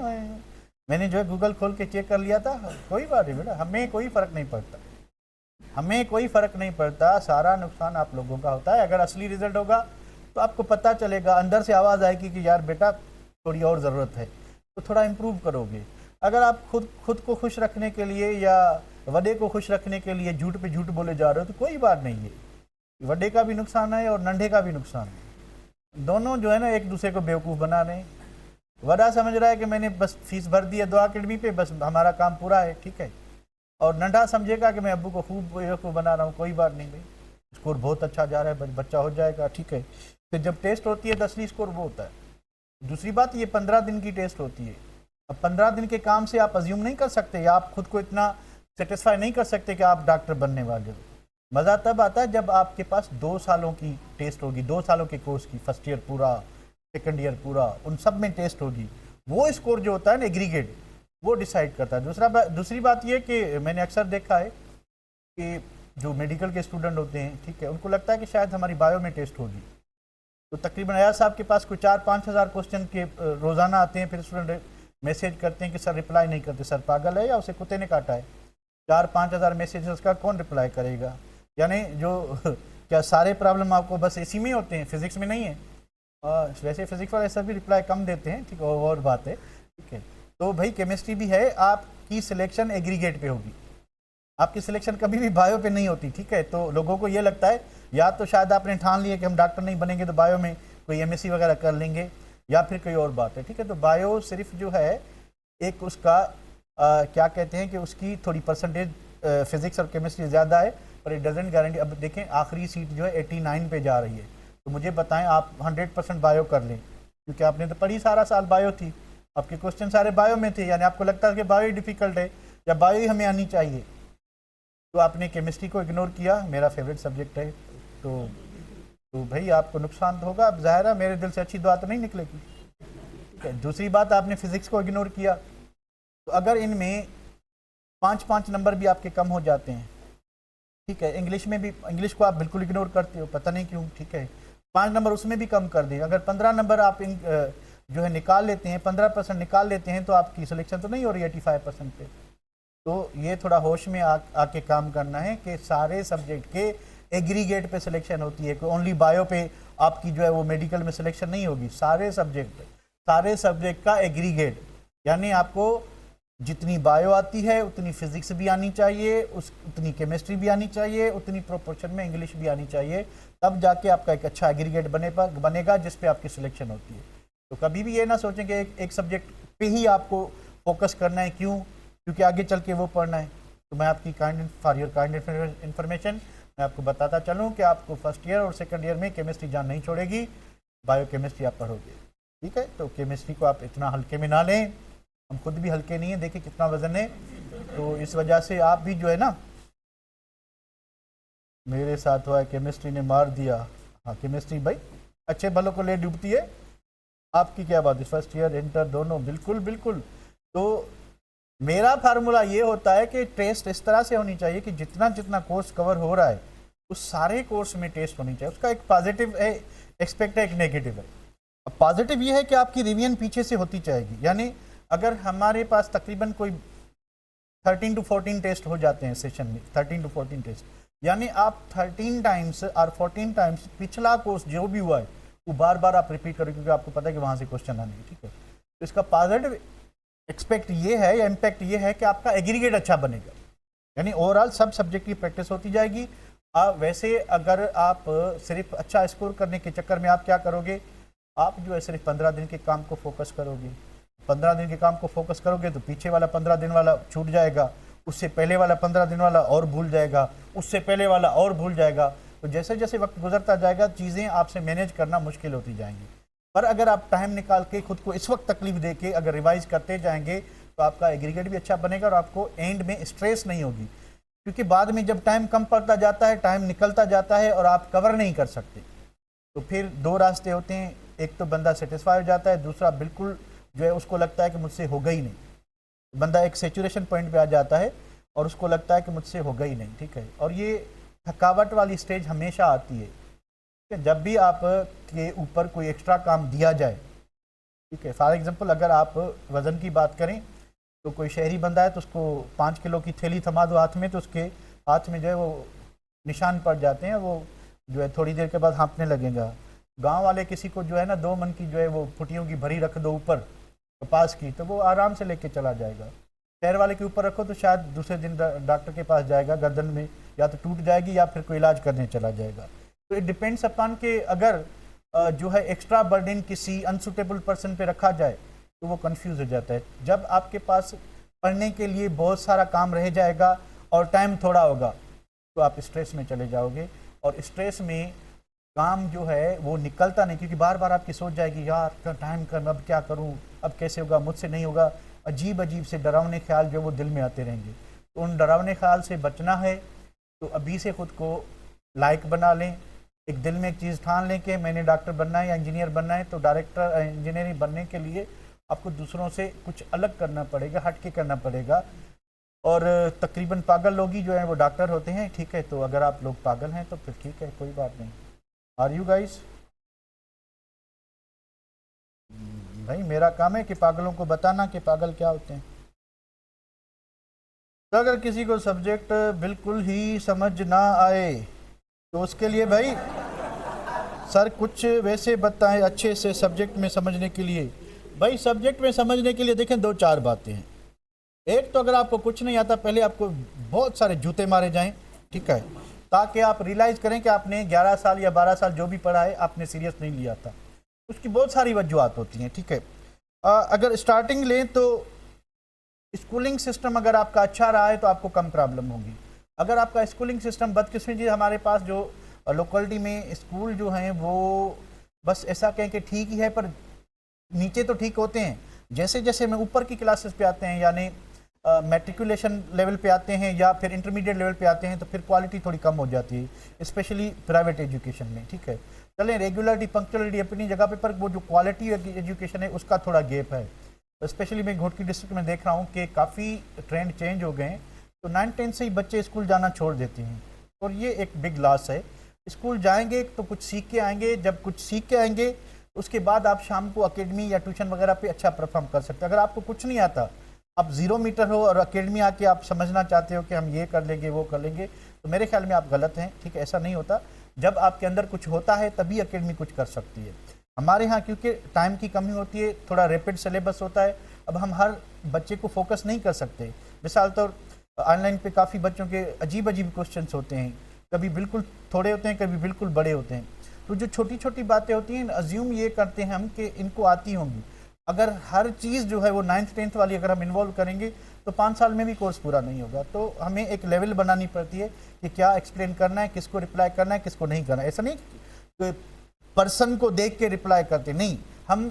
Speaker 1: मैंने जो है गूगल खोल के चेक कर लिया था। कोई बात नहीं बेटा, हमें कोई फ़र्क नहीं पड़ता, सारा नुकसान आप लोगों का होता है। अगर असली रिजल्ट होगा तो आपको पता चलेगा, अंदर से आवाज़ आएगी कि यार बेटा थोड़ी और ज़रूरत है। तो थोड़ा इम्प्रूव करोगे। अगर आप खुद को खुश रखने के लिए या वडे को खुश रखने के लिए झूठ पे झूठ बोले जा रहे हो तो कोई बात नहीं है, वडे का भी नुकसान है और नंढे का भी नुकसान है। दोनों जो है ना एक दूसरे को बेवकूफ़ बना रहे हैं। वडा समझ रहा है कि मैंने बस फीस भर दी है दुआ अकेडमी पे, बस हमारा काम पूरा है, ठीक है। और नंढा समझेगा कि मैं अब्बू को खूब बेवकूफ़ बना रहा हूँ, कोई बात नहीं भाई, स्कोर बहुत अच्छा जा रहा है, बच्चा हो जाएगा, ठीक है। फिर जब टेस्ट होती है तो असली स्कोर वो होता है। दूसरी बात, ये 15 दिन की टेस्ट होती है। अब 15 दिन के काम से आप अज्यूम नहीं कर सकते या आप खुद को इतना सेटिस्फाई नहीं कर सकते कि आप डॉक्टर बनने वाले हो। मज़ा तब आता है जब आपके पास 2 सालों की टेस्ट होगी, 2 सालों के कोर्स की, फर्स्ट ईयर पूरा, सेकंड ईयर पूरा, उन सब में टेस्ट होगी। वो स्कोर जो होता है ना एग्रीगेट, वो डिसाइड करता है। दूसरी बात ये कि मैंने अक्सर देखा है कि जो मेडिकल के स्टूडेंट होते हैं, ठीक है, उनको लगता है कि शायद हमारी बायो में टेस्ट होगी, तो तकरीबन अयाज साहब के पास कोई 4-5 हज़ार क्वेश्चन के रोज़ाना आते हैं। फिर स्टूडेंट मैसेज करते हैं कि सर रिप्लाई नहीं करते, सर पागल है या उसे कुत्ते ने काटा है? 4-5 हज़ार मैसेजेस का कौन रिप्लाई करेगा? यानी जो क्या सारे प्रॉब्लम आपको बस इसी में होते हैं, फिजिक्स में नहीं है? वैसे फिजिक्स वाले सभी रिप्लाई कम देते हैं, ठीक है, और बात है, ठीक है। तो भाई केमिस्ट्री भी है, आपकी सिलेक्शन एग्रीगेट पे होगी, आपकी सिलेक्शन कभी भी बायो पे नहीं होती, ठीक है। तो लोगों को ये लगता है या तो शायद आपने ठान लिया कि हम डॉक्टर नहीं बनेंगे तो बायो में कोई एमएससी वगैरह कर लेंगे, या फिर कोई और बात है, ठीक है। तो बायो सिर्फ जो है एक उसका क्या कहते हैं कि उसकी थोड़ी परसेंटेज फिजिक्स और केमिस्ट्री ज़्यादा है, पर इट डजेंट गारंटी। अब देखें आखिरी सीट जो है 89 पे जा रही है, तो मुझे बताएं आप 100% बायो कर लें, क्योंकि आपने तो पढ़ी सारा साल बायो थी, आपके क्वेश्चन सारे बायो में थे, यानी आपको लगता है कि बायो डिफ़िकल्ट है या बायो ही हमें आनी चाहिए, तो आपने केमिस्ट्री को इग्नोर किया, मेरा फेवरेट सब्जेक्ट है। तो भाई आपको नुकसान तो होगा। अब ज़ाहिर है मेरे दिल से अच्छी दुआ तो नहीं निकलेगी, ठीक है। दूसरी बात, आपने फिज़िक्स को इग्नोर किया, तो अगर इनमें 5-5 नंबर भी आपके कम हो जाते हैं, ठीक है। इंग्लिश में भी, इंग्लिश को आप बिल्कुल इग्नोर करते हो, पता नहीं क्यों, ठीक है। 5 नंबर उसमें भी कम कर दें। अगर 15 नंबर आप जो है निकाल लेते हैं, 15% निकाल लेते हैं, तो आपकी सिलेक्शन तो नहीं हो रही 85% पे। तो ये थोड़ा होश में आके काम करना है कि सारे सब्जेक्ट के एग्रीगेट पे सिलेक्शन होती है, कि ओनली बायो पे आपकी जो है वो मेडिकल में सिलेक्शन नहीं होगी। सारे सब्जेक्ट का एग्रीगेट, यानी आपको जितनी बायो आती है उतनी फिजिक्स भी आनी चाहिए, उतनी केमिस्ट्री भी आनी चाहिए, उतनी प्रोपोर्शन में इंग्लिश भी आनी चाहिए, तब जाके आपका एक अच्छा एग्रीगेट बनेगा जिस पे आपकी सिलेक्शन होती है। तो कभी भी ये ना सोचें कि एक सब्जेक्ट पे ही आपको फोकस करना है, क्यों? क्योंकि आगे चल के वो पढ़ना है। तो मैं आपकी फॉर योर काइंड इन्फॉर्मेशन मैं आपको बताता चलूँ कि आपको फर्स्ट ईयर और सेकंड ईयर में केमिस्ट्री जान नहीं छोड़ेगी, बायो केमिस्ट्री आप पढ़ोगे, ठीक है। तो केमिस्ट्री को आप इतना हल्के में ना लें, हम खुद भी हल्के नहीं हैं, देखिए कितना वजन है। तो इस वजह से आप भी जो है ना, मेरे साथ हुआ है, केमिस्ट्री ने मार दिया। हाँ, केमिस्ट्री भाई अच्छे भलों को ले डूबती है। आपकी क्या बात है, फर्स्ट ईयर इंटर दोनों? बिल्कुल बिल्कुल। तो मेरा फार्मूला ये होता है कि टेस्ट इस तरह से होनी चाहिए कि जितना जितना कोर्स कवर हो रहा है उस सारे कोर्स में टेस्ट होनी चाहिए। उसका एक पॉजिटिव है एक्सपेक्ट है, एक नेगेटिव है। अब पॉजिटिव ये है कि आपकी रिवीजन पीछे से होती जाएगी, यानी अगर हमारे पास तकरीबन कोई 13 to 14 टेस्ट हो जाते हैं सेशन में, 13 to 14 टेस्ट, यानी आप 13 टाइम्स और 14 टाइम्स पिछला कोर्स जो भी हुआ है वो बार बार आप रिपीट करो, क्योंकि आपको पता है कि वहाँ से क्वेश्चन आने हैं, ठीक है। तो इसका पॉजिटिव एक्सपेक्ट ये है या इम्पैक्ट ये है कि आपका एग्रीगेट अच्छा बनेगा, यानी ओवरऑल सब सब्जेक्ट की प्रैक्टिस होती जाएगी। वैसे अगर आप सिर्फ अच्छा स्कोर करने के चक्कर में आप क्या करोगे, आप जो है सिर्फ 15 दिन के काम को फोकस करोगे। 15 दिन के काम को फोकस करोगे तो पीछे वाला 15 दिन वाला छूट जाएगा, उससे पहले वाला 15 दिन वाला और भूल जाएगा, उससे पहले वाला और भूल जाएगा। तो जैसे जैसे वक्त गुजरता जाएगा चीज़ें आपसे मैनेज करना मुश्किल होती जाएंगी। पर अगर आप टाइम निकाल के खुद को इस वक्त तकलीफ दे के अगर रिवाइज करते जाएंगे तो आपका एग्रीगेट भी अच्छा बनेगा और आपको एंड में स्ट्रेस नहीं होगी, क्योंकि बाद में जब टाइम कम पड़ता जाता है, टाइम निकलता जाता है और आप कवर नहीं कर सकते, तो फिर 2 रास्ते होते हैं। एक तो बंदा सेटिस्फाई हो जाता है, दूसरा बिल्कुल जो है उसको लगता है कि मुझसे होगा ही नहीं। बंदा एक सेचुरेशन पॉइंट पे आ जाता है और उसको लगता है कि मुझसे होगा ही नहीं, ठीक है। और ये थकावट वाली स्टेज हमेशा आती है, ठीक है, जब भी आप के ऊपर कोई एक्स्ट्रा काम दिया जाए, ठीक है। फॉर एग्जांपल अगर आप वज़न की बात करें तो कोई शहरी बंदा है तो उसको 5 किलो की थैली थमा दो हाथ में, तो उसके हाथ में जो है वो निशान पड़ जाते हैं, वो जो है थोड़ी देर के बाद हाँफने लगेगा। गांव वाले किसी को जो है ना 2 मन की जो है वो फुटियों की भरी रख दो ऊपर, पास की, तो वो आराम से लेके चला जाएगा। पैर वाले के ऊपर रखो तो शायद दूसरे दिन डॉक्टर के पास जाएगा, गर्दन में या तो टूट जाएगी या फिर कोई इलाज करने चला जाएगा। तो इट डिपेंड्स अपॉन के अगर जो है एक्स्ट्रा बर्डन किसी अनसुटेबल पर्सन पे रखा जाए तो वो कंफ्यूज हो जाता है। जब आपके पास पढ़ने के लिए बहुत सारा काम रह जाएगा और टाइम थोड़ा होगा तो आप स्ट्रेस में चले जाओगे, और स्ट्रेस में काम जो है वो निकलता नहीं, क्योंकि बार बार आपकी सोच जाएगी यार टाइम कम, अब क्या करूं, अब कैसे होगा, मुझसे नहीं होगा। अजीब अजीब से डरावने ख्याल जो वो दिल में आते रहेंगे। तो उन डरावने ख्याल से बचना है तो अभी से खुद को लायक बना लें। एक दिल में एक चीज़ ठान लें कि मैंने डॉक्टर बनना है या इंजीनियर बनना है, तो डायरेक्टर इंजीनियरिंग बनने के लिए आपको दूसरों से कुछ अलग करना पड़ेगा, हट के करना पड़ेगा। और तकरीबन पागल लोग ही जो है वो डॉक्टर होते हैं, ठीक है। तो अगर आप लोग पागल हैं तो फिर ठीक है, कोई बात नहीं। Are you guys? भाई मेरा काम है कि पागलों को बताना कि पागल क्या होते हैं। तो अगर किसी को सब्जेक्ट बिल्कुल ही समझ ना आए तो उसके लिए भाई सर कुछ वैसे बताएं अच्छे से सब्जेक्ट में समझने के लिए। भाई सब्जेक्ट में समझने के लिए देखें 2-4 बातें हैं। एक तो अगर आपको कुछ नहीं आता, पहले आपको बहुत सारे जूते मारे जाएं, ठीक है, ताकि आप रियलाइज़ करें कि आपने 11 साल या 12 साल जो भी पढ़ा है आपने सीरियस नहीं लिया था। उसकी बहुत सारी वजूहत होती हैं, ठीक है। अगर स्टार्टिंग लें तो स्कूलिंग सिस्टम अगर आपका अच्छा रहा है तो आपको कम प्रॉब्लम होगी। अगर आपका स्कूलिंग सिस्टम बदकिस्मती, हमारे पास जो लोकेलिटी में स्कूल जो हैं वो बस ऐसा कहें कि ठीक ही है, पर नीचे तो ठीक होते हैं, जैसे जैसे हम ऊपर की क्लासेस पे आते हैं, यानी मैट्रिकुलेशन लेवल पे आते हैं या फिर इंटरमीडिएट लेवल पे आते हैं, तो फिर क्वालिटी थोड़ी कम हो जाती है, स्पेशली प्राइवेट एजुकेशन में, ठीक है। चलें रेगुलरिटी पंक्चुअलिटी अपनी जगह पे, पर वो जो क्वालिटी एजुकेशन है उसका थोड़ा गैप है। स्पेशली मैं घोटकी डिस्ट्रिक्ट में देख रहा हूँ कि काफ़ी ट्रेंड चेंज हो गए हैं। तो 9-10 से ही बच्चे स्कूल जाना छोड़ देते हैं, और ये एक बिग लॉस है। स्कूल जाएंगे तो कुछ सीख के आएंगे, जब कुछ सीख के आएंगे उसके बाद आप शाम को एकेडमी या ट्यूशन वगैरह पे अच्छा परफॉर्म कर सकते हैं। अगर आपको कुछ नहीं आता, आप 0 मीटर हो और एकेडमी आके आप समझना चाहते हो कि हम ये कर लेंगे वो कर लेंगे, तो मेरे ख्याल में आप गलत हैं, ठीक है। ऐसा नहीं होता, जब आपके अंदर कुछ होता है तभी एकेडमी कुछ कर सकती है। हमारे यहाँ क्योंकि टाइम की कमी होती है, थोड़ा रैपिड सिलेबस होता है, अब हम हर बच्चे को फोकस नहीं कर सकते। मिसाल तौर ऑनलाइन पे काफ़ी बच्चों के अजीब अजीब क्वेश्चंस होते हैं, कभी बिल्कुल थोड़े होते हैं, कभी बिल्कुल बड़े होते हैं। तो जो छोटी छोटी बातें होती हैं, अज्यूम ये करते हैं हम कि इनको आती होंगी। अगर हर चीज़ जो है वो 9th-10th वाली अगर हम इन्वॉल्व करेंगे तो 5 साल में भी कोर्स पूरा नहीं होगा। तो हमें एक लेवल बनानी पड़ती है कि क्या एक्सप्लेन करना है, किसको रिप्लाई करना है, किसको नहीं करना है। ऐसा नहीं कि पर्सन को देख के रिप्लाई करते, नहीं, हम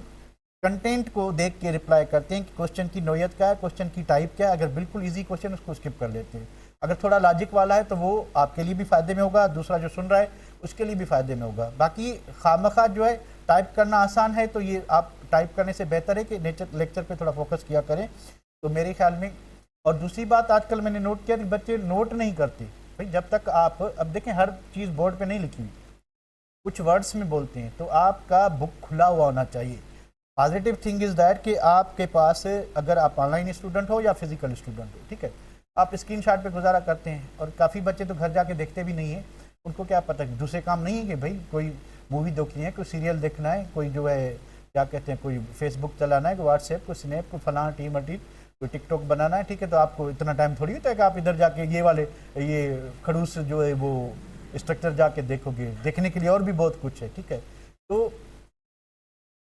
Speaker 1: कंटेंट को देख के रिप्लाई करते हैं कि क्वेश्चन की नोयत क्या है, क्वेश्चन की टाइप क्या है। अगर बिल्कुल ईजी क्वेश्चन उसको स्किप कर लेते हैं, अगर थोड़ा लॉजिक वाला है तो वो आपके लिए भी फ़ायदे में होगा, दूसरा जो सुन रहा है उसके लिए भी फ़ायदे में होगा। बाकी खामखा जो है टाइप करना आसान है, तो ये आप टाइप करने से बेहतर है कि लेक्चर पे थोड़ा फोकस किया करें, तो मेरे ख्याल में। और दूसरी बात आजकल मैंने नोट किया कि बच्चे नोट नहीं करते। भाई जब तक आप, अब देखें हर चीज़ बोर्ड पे नहीं लिखी हुई, कुछ वर्ड्स में बोलते हैं, तो आपका बुक खुला हुआ होना चाहिए। पॉजिटिव थिंग इज़ दैट कि आपके पास, अगर आप ऑनलाइन स्टूडेंट हो या फिजिकल स्टूडेंट हो, ठीक है, आप स्क्रीनशॉट पे गुजारा करते हैं, और काफ़ी बच्चे तो घर जाके देखते भी नहीं है। उनको क्या पता कि दूसरे काम नहीं है कि भाई कोई मूवी देखनी है, कोई सीरियल देखना है, कोई जो है क्या कहते हैं, कोई फेसबुक चलाना है, कोई व्हाट्सएप, कोई स्नैप, कोई फलाना टीम अटीम, कोई टिकटॉक बनाना है, ठीक है। तो आपको इतना टाइम थोड़ी होता है कि आप इधर जाके ये वाले ये खड़ूस जो है वो स्ट्रक्चर जाके देखोगे। देखने के लिए और भी बहुत कुछ है, ठीक है। तो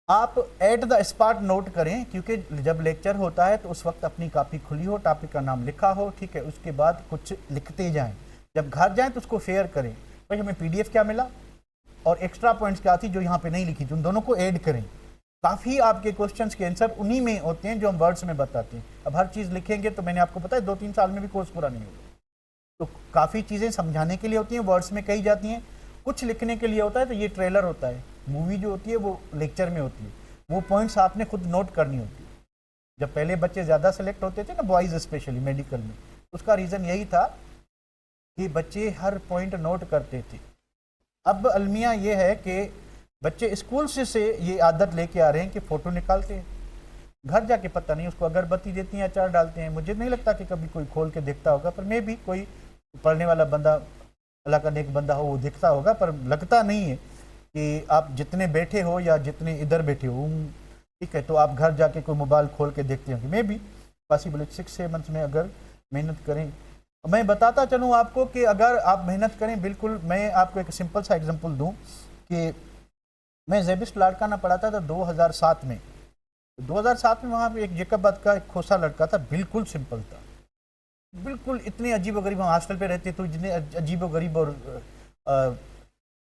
Speaker 1: आप एट द स्पॉट नोट करें, क्योंकि जब लेक्चर होता है तो उस वक्त अपनी कॉपी खुली हो, टॉपिक का नाम लिखा हो, ठीक है। उसके बाद कुछ लिखते जाएं, जब घर जाएं तो उसको शेयर करें, भाई हमें पीडीएफ क्या मिला और एक्स्ट्रा पॉइंट्स क्या थी जो यहाँ पे नहीं लिखी थी, उन दोनों को ऐड करें। काफ़ी आपके क्वेश्चंस के आंसर उन्हीं में होते हैं जो हम वर्ड्स में बताते हैं। अब हर चीज़ लिखेंगे तो मैंने आपको बताया 2-3 साल में भी कोर्स पूरा नहीं होगा। तो काफ़ी चीज़ें समझाने के लिए होती हैं, वर्ड्स में कही जाती हैं, कुछ लिखने के लिए होता है। तो ये ट्रेलर होता है, मूवी जो होती है वो लेक्चर में होती है, वो पॉइंट्स आपने खुद नोट करनी होती है। जब पहले बच्चे ज़्यादा सेलेक्ट होते थे ना, बॉयज़ स्पेशली मेडिकल में, उसका रीज़न यही था कि बच्चे हर पॉइंट नोट करते थे। अब अलमिया ये है कि बच्चे स्कूल से ये आदत लेके आ रहे हैं कि फ़ोटो निकालते हैं, घर जाके पता नहीं उसको अगरबत्ती देती हैं, अचार डालते हैं। मुझे नहीं लगता कि कभी कोई खोल के देखता होगा, पर मैं भी कोई पढ़ने वाला बंदा, अल्लाह का नेक बंदा हो, वो देखता होगा, पर लगता नहीं है कि आप जितने बैठे हो या जितने इधर बैठे हो, ठीक है। तो आप घर जाके कोई मोबाइल खोल के देखते होंगे, मे बी पॉसिबल 6 मंथ्स में अगर मेहनत करें। मैं बताता चलूँ आपको कि अगर आप मेहनत करें, बिल्कुल, मैं आपको एक सिंपल सा एग्जांपल दूं कि मैं जेबिस्ट लाड़काना पढ़ाता था 2007 में। 2007 में वहाँ पे एक जेकबाद का एक खोसा लड़का था, बिल्कुल सिंपल था, बिल्कुल इतने अजीब गरीब, हम हॉस्टल पे रहते तो इतने अजीब गरीब और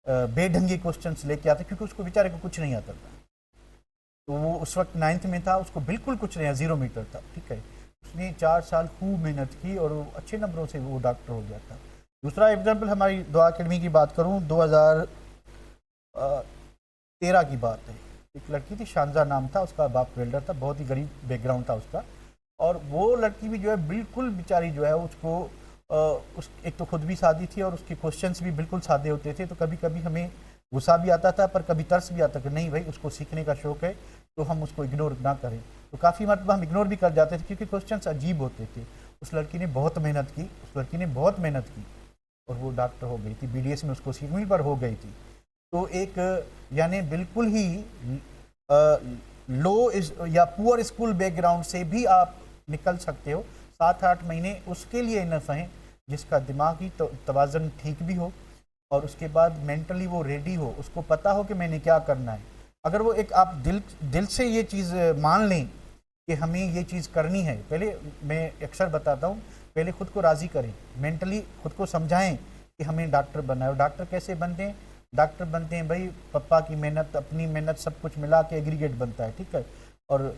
Speaker 1: बेढंगे क्वेश्चंस लेके आते, क्योंकि उसको बेचारे को कुछ नहीं आता था। तो वो उस वक्त 9th में था, उसको बिल्कुल कुछ नहीं, 0 मीटर था, ठीक है। उसने 4 साल खूब मेहनत की और अच्छे नंबरों से वो डॉक्टर हो गया था। दूसरा एग्जाम्पल हमारी दुआ अकेडमी की बात करूँ, 2013 की बात है। एक लड़की थी, शानजा नाम था, उसका बाप वेल्डर था, बहुत ही गरीब बैकग्राउंड था उसका। और वो लड़की भी जो है बिल्कुल बेचारी जो है उसको उस एक तो खुद भी सादी थी और उसके क्वेश्चंस भी बिल्कुल सादे होते थे। तो कभी कभी हमें गुस्सा भी आता था, पर कभी तरस भी आता कि नहीं भाई, उसको सीखने का शौक है तो हम उसको इग्नोर ना करें। तो काफ़ी मतलब हम इग्नोर भी कर जाते थे क्योंकि क्वेश्चंस अजीब होते थे। उस लड़की ने बहुत मेहनत की, उस लड़की ने बहुत मेहनत की और वो डॉक्टर हो गई थी। BDS में उसको सीखने पर हो गई थी। तो एक यानी बिल्कुल ही लो इज या पुअर स्कूल बैकग्राउंड से भी आप निकल सकते हो। 7-8 महीने उसके लिए इनफ हैं जिसका दिमागी तवाज़न ठीक भी हो और उसके बाद मेंटली वो रेडी हो, उसको पता हो कि मैंने क्या करना है। अगर वो एक आप दिल से ये चीज़ मान लें कि हमें ये चीज़ करनी है, पहले मैं अक्सर बताता हूँ, पहले खुद को राज़ी करें, मेंटली खुद को समझाएं कि हमें डॉक्टर बनना है। और डॉक्टर कैसे बनते हैं? डॉक्टर बनते हैं भाई, पापा की मेहनत, अपनी मेहनत, सब कुछ मिला के एग्रीगेट बनता है, ठीक है। और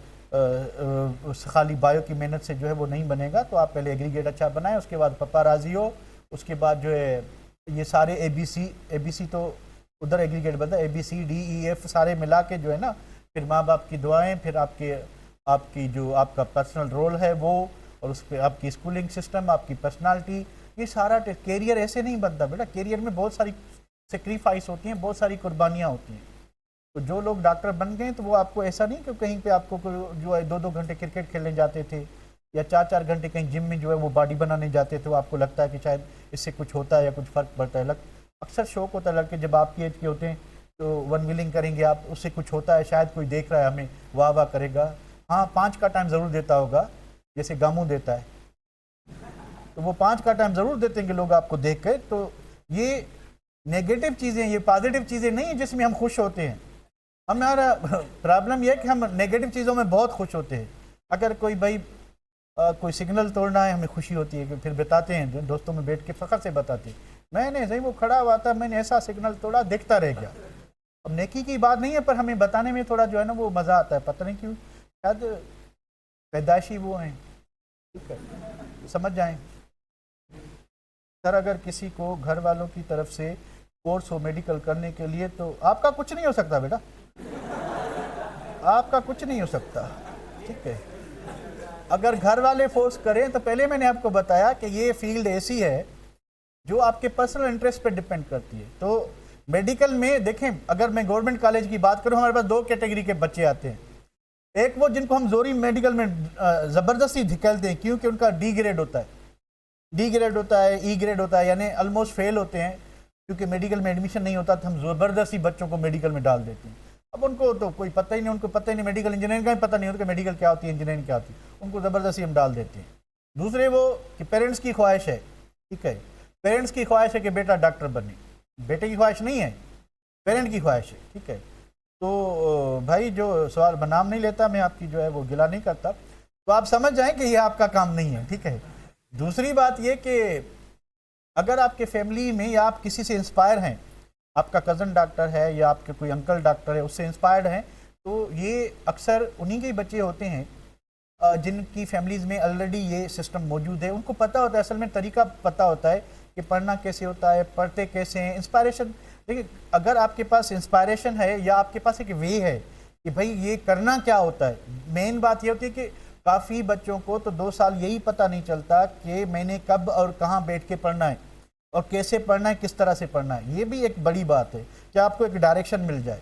Speaker 1: खाली बायो की मेहनत से जो है वो नहीं बनेगा। तो आप पहले एग्रीगेट अच्छा बनाएं, उसके बाद पापा राज़ी हो, उसके बाद जो है ये सारे ABC तो उधर एग्रीगेट बनता है, ABCDEF सारे मिला के जो है ना, फिर माँ बाप की दुआएं, फिर आपकी जो आपका पर्सनल रोल है वो, और उस पर आपकी स्कूलिंग सिस्टम, आपकी पर्सनालिटी, ये सारा कैरियर ऐसे नहीं बनता बेटा। कैरियर में बहुत सारी सेक्रीफाइस होती हैं, बहुत सारी कुर्बानियाँ होती हैं। तो जो लोग डॉक्टर बन गए तो वो आपको ऐसा नहीं कि कहीं पे आपको जो है 2-2 घंटे क्रिकेट खेलने जाते थे या 4-4 घंटे कहीं जिम में जो है वो बॉडी बनाने जाते थे, वो आपको लगता है कि शायद इससे कुछ होता है या कुछ फ़र्क पड़ता है। अक्सर शौक होता है लड़के जब आपकी एज के होते हैं तो वन विलिंग करेंगे आप, उससे कुछ होता है, शायद कोई देख रहा है हमें, वाह वाह करेगा। हाँ, 5 का टाइम ज़रूर देता होगा, जैसे गामू देता है, तो वो 5 का टाइम ज़रूर देते हैं लोग आपको देख कर। तो ये नेगेटिव चीज़ें, ये पॉजिटिव चीज़ें नहीं है जिसमें हम खुश होते हैं। हमारा प्रॉब्लम यह है कि हम नेगेटिव चीज़ों में बहुत खुश होते हैं। अगर कोई भाई कोई सिग्नल तोड़ना है, हमें खुशी होती है कि फिर बताते हैं, दोस्तों में बैठ के फ़ख्र से बताते हैं, मैंने सही वो खड़ा हुआ था, मैंने ऐसा सिग्नल तोड़ा, देखता रह गया। अब नेकी की बात नहीं है, पर हमें बताने में थोड़ा जो है ना वो मज़ा आता है, पता नहीं क्यों, शायद पैदाइशी वो हैं, ठीक है, समझ जाएं। सर अगर किसी को घर वालों की तरफ से कोर्स हो मेडिकल करने के लिए, तो आपका कुछ नहीं हो सकता बेटा, आपका कुछ नहीं हो सकता, ठीक है। अगर घर वाले फोर्स करें तो पहले मैंने आपको बताया कि ये फील्ड ऐसी है जो आपके पर्सनल इंटरेस्ट पे डिपेंड करती है। तो मेडिकल में देखें, अगर मैं गवर्नमेंट कॉलेज की बात करूं, हमारे पास 2 कैटेगरी के बच्चे आते हैं। एक वो जिनको हम जोरी मेडिकल में ज़बरदस्ती धिकलते हैं क्योंकि उनका D ग्रेड होता है, E ग्रेड होता है, यानी ऑलमोस्ट फेल होते हैं, क्योंकि मेडिकल में एडमिशन नहीं होता, तो हम ज़बरदस्ती बच्चों को मेडिकल में डाल देते हैं। अब उनको तो कोई पता ही नहीं, उनको पता ही नहीं, मेडिकल इंजीनियरिंग का ही पता नहीं होता कि मेडिकल क्या होती है, इंजीनियरिंग क्या होती है, उनको ज़बरदस्ती हम डाल देते हैं। दूसरे वो कि पेरेंट्स की ख्वाहिश है, ठीक है, पेरेंट्स की ख्वाहिश है कि बेटा डॉक्टर बने, बेटे की ख्वाहिश नहीं है, पेरेंट की ख्वाहिश है, ठीक है। तो भाई जो सवाल बनाम नहीं लेता, मैं आपकी जो है वो गिला नहीं करता, तो आप समझ जाएं कि ये आपका काम नहीं है, ठीक है। दूसरी बात ये कि अगर आपके फैमिली में या आप किसी से इंस्पायर हैं, आपका कज़न डॉक्टर है या आपके कोई अंकल डॉक्टर है, उससे इंस्पायर्ड हैं, तो ये अक्सर उन्हीं के बच्चे होते हैं जिनकी फैमिलीज़ में ऑलरेडी ये सिस्टम मौजूद है। उनको पता होता है, असल में तरीका पता होता है कि पढ़ना कैसे होता है, पढ़ते कैसे हैं, इंस्पायरेशन। देखिए, अगर आपके पास इंस्पायरेशन है या आपके पास एक वे है कि भाई ये करना क्या होता है, मेन बात ये होती है कि काफ़ी बच्चों को तो 2 साल यही पता नहीं चलता कि मैंने कब और कहाँ बैठ के पढ़ना है और कैसे पढ़ना है, किस तरह से पढ़ना है। ये भी एक बड़ी बात है कि आपको एक डायरेक्शन मिल जाए।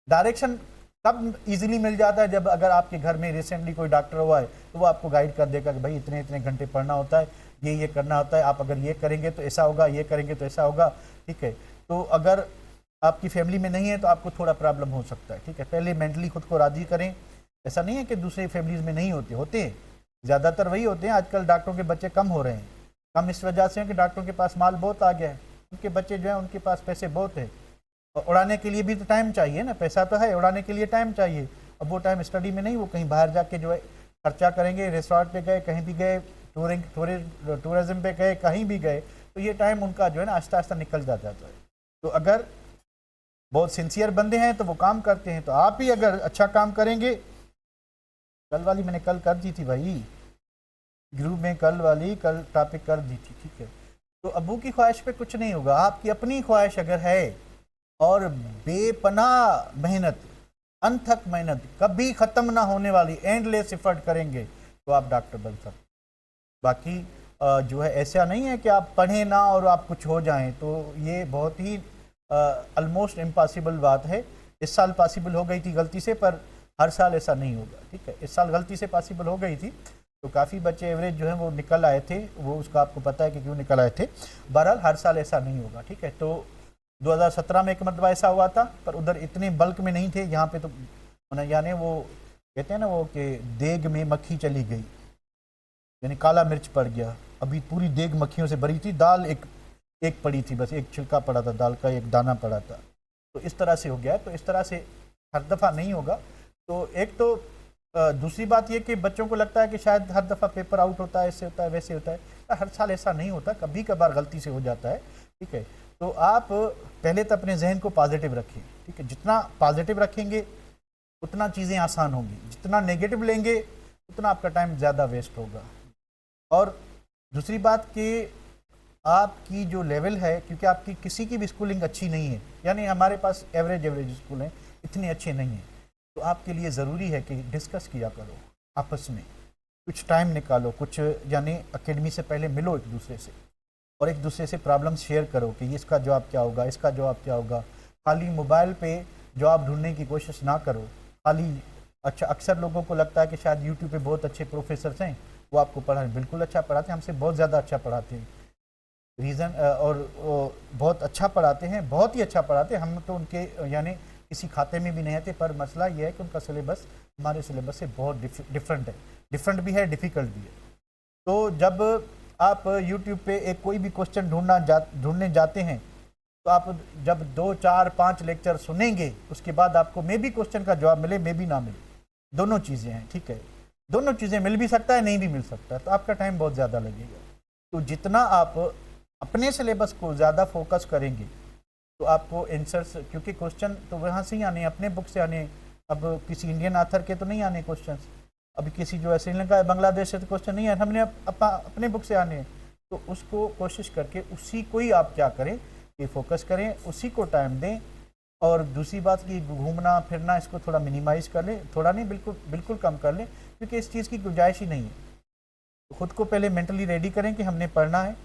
Speaker 1: डायरेक्शन कब इजीली मिल जाता है? जब अगर आपके घर में रिसेंटली कोई डॉक्टर हुआ है तो वो आपको गाइड कर देगा कि भाई इतने इतने घंटे पढ़ना होता है, ये करना होता है, आप अगर ये करेंगे तो ऐसा होगा, ये करेंगे तो ऐसा होगा, ठीक है। तो अगर आपकी फैमिली में नहीं है तो आपको थोड़ा प्रॉब्लम हो सकता है, ठीक है। पहले मेंटली खुद को राज़ी करें ऐसा नहीं है कि दूसरी फैमिलीज में नहीं होते, होते हैं, ज़्यादातर वही होते हैं। आजकल डॉक्टरों के बच्चे कम हो रहे हैं, कम इस वजह से है कि डॉक्टरों के पास माल बहुत आ गया है, उनके बच्चे जो हैं उनके पास पैसे बहुत है, और उड़ाने के लिए भी तो टाइम चाहिए ना, पैसा तो है, उड़ाने के लिए टाइम चाहिए। अब वो टाइम स्टडी में नहीं, वो कहीं बाहर जाके जो है खर्चा करेंगे, रिसोर्ट पे गए, कहीं भी गए, टूरिज्म पे गए, कहीं भी गए, तो ये टाइम उनका जो है ना आहिस्ता आहिस्ता निकल जाता है। तो अगर बहुत सिंसियर बंदे हैं तो वो काम करते हैं, तो आप ही अगर अच्छा काम करेंगे, कल वाली मैंने कल कर दी थी भाई ग्रुप में, कल वाली कल टॉपिक कर दी थी, ठीक है। तो अबू की ख्वाहिश पे कुछ नहीं होगा, आपकी अपनी ख्वाहिश अगर है और बेपनाह मेहनत, अनथक मेहनत, कभी ख़त्म ना होने वाली एंडलेस एफर्ट करेंगे तो आप डॉक्टर बन सकते। बाकी जो है ऐसा नहीं है कि आप पढ़ें ना और आप कुछ हो जाएं, तो ये बहुत ही ऑलमोस्ट इम्पॉसिबल बात है। इस साल पॉसिबल हो गई थी गलती से, पर हर साल ऐसा नहीं होगा, ठीक है। इस साल गलती से पॉसिबल हो गई थी, तो काफ़ी बच्चे एवरेज जो है वो निकल आए थे, वो उसका आपको पता है कि क्यों निकल आए थे। बहरहाल हर साल ऐसा नहीं होगा, ठीक है। तो 2017 में एक मरतबा ऐसा हुआ था, पर उधर इतने बल्क में नहीं थे, यहाँ पे तो यानी वो कहते हैं ना वो कि देग में मक्खी चली गई, यानी काला मिर्च पड़ गया। अभी पूरी देग मक्खियों से भरी थी, दाल एक पड़ी थी, बस एक छिलका पड़ा था दाल का, एक दाना पड़ा था, तो इस तरह से हो गया। तो इस तरह से हर दफ़ा नहीं होगा। तो एक तो दूसरी बात ये कि बच्चों को लगता है कि शायद हर दफ़ा पेपर आउट होता है, ऐसे होता है, वैसे होता है, तो हर साल ऐसा नहीं होता, कभी कभार गलती से हो जाता है, ठीक है। तो आप पहले तो अपने जहन को पॉजिटिव रखें, ठीक है। जितना पॉजिटिव रखेंगे उतना चीज़ें आसान होंगी, जितना नेगेटिव लेंगे उतना आपका टाइम ज़्यादा वेस्ट होगा। और दूसरी बात कि आपकी जो लेवल है, क्योंकि आपकी किसी की भी स्कूलिंग अच्छी नहीं है, यानी हमारे पास एवरेज स्कूल हैं, इतने अच्छे नहीं हैं, तो आपके लिए ज़रूरी है कि डिस्कस किया करो आपस में, कुछ टाइम निकालो, कुछ यानी एकेडमी से पहले मिलो एक दूसरे से, और एक दूसरे से प्रॉब्लम शेयर करो कि इसका जवाब क्या होगा, इसका जवाब क्या होगा। खाली मोबाइल पे जवाब ढूंढने की कोशिश ना करो। खाली अच्छा, अक्सर लोगों को लगता है कि शायद यूट्यूब पे बहुत अच्छे प्रोफेसर्स हैं, वो आपको पढ़ाएं, बिल्कुल अच्छा पढ़ाते हैं, हमसे बहुत ज़्यादा अच्छा पढ़ाते हैं, रीज़न और बहुत अच्छा पढ़ाते हैं, बहुत ही अच्छा पढ़ाते हैं। हम तो उनके यानी किसी खाते में भी नहीं आते, पर मसला ये है कि उनका सिलेबस हमारे सिलेबस से बहुत डिफरेंट है, डिफरेंट भी है, डिफ़िकल्ट भी है। तो जब आप यूट्यूब पे एक कोई भी क्वेश्चन ढूंढने जाते हैं, तो आप जब 2, 4, 5 लेक्चर सुनेंगे, उसके बाद आपको मे भी क्वेश्चन का जवाब मिले, मे भी ना मिले, दोनों चीज़ें हैं, ठीक है। दोनों चीज़ें मिल भी सकता है, नहीं भी मिल सकता है, तो आपका टाइम बहुत ज़्यादा लगेगा। तो जितना आप अपने सिलेबस को ज़्यादा फोकस करेंगे तो आपको आंसर्स, क्योंकि क्वेश्चन तो वहाँ से ही आने, अपने बुक से आने, अब किसी इंडियन आथर के तो नहीं आने क्वेश्चन, अभी किसी जो है श्रीलंका बांग्लादेश से तो क्वेश्चन नहीं है, हमने अपने बुक से आने। तो उसको कोशिश करके उसी को ही आप क्या करें कि फोकस करें, उसी को टाइम दें। और दूसरी बात कि घूमना फिरना इसको थोड़ा मिनिमाइज़ कर लें, थोड़ा नहीं बिल्कुल कम कर लें, क्योंकि इस चीज़ की गुंजाइश ही नहीं है। तो ख़ुद को पहले मेंटली रेडी करें कि हमने पढ़ना है,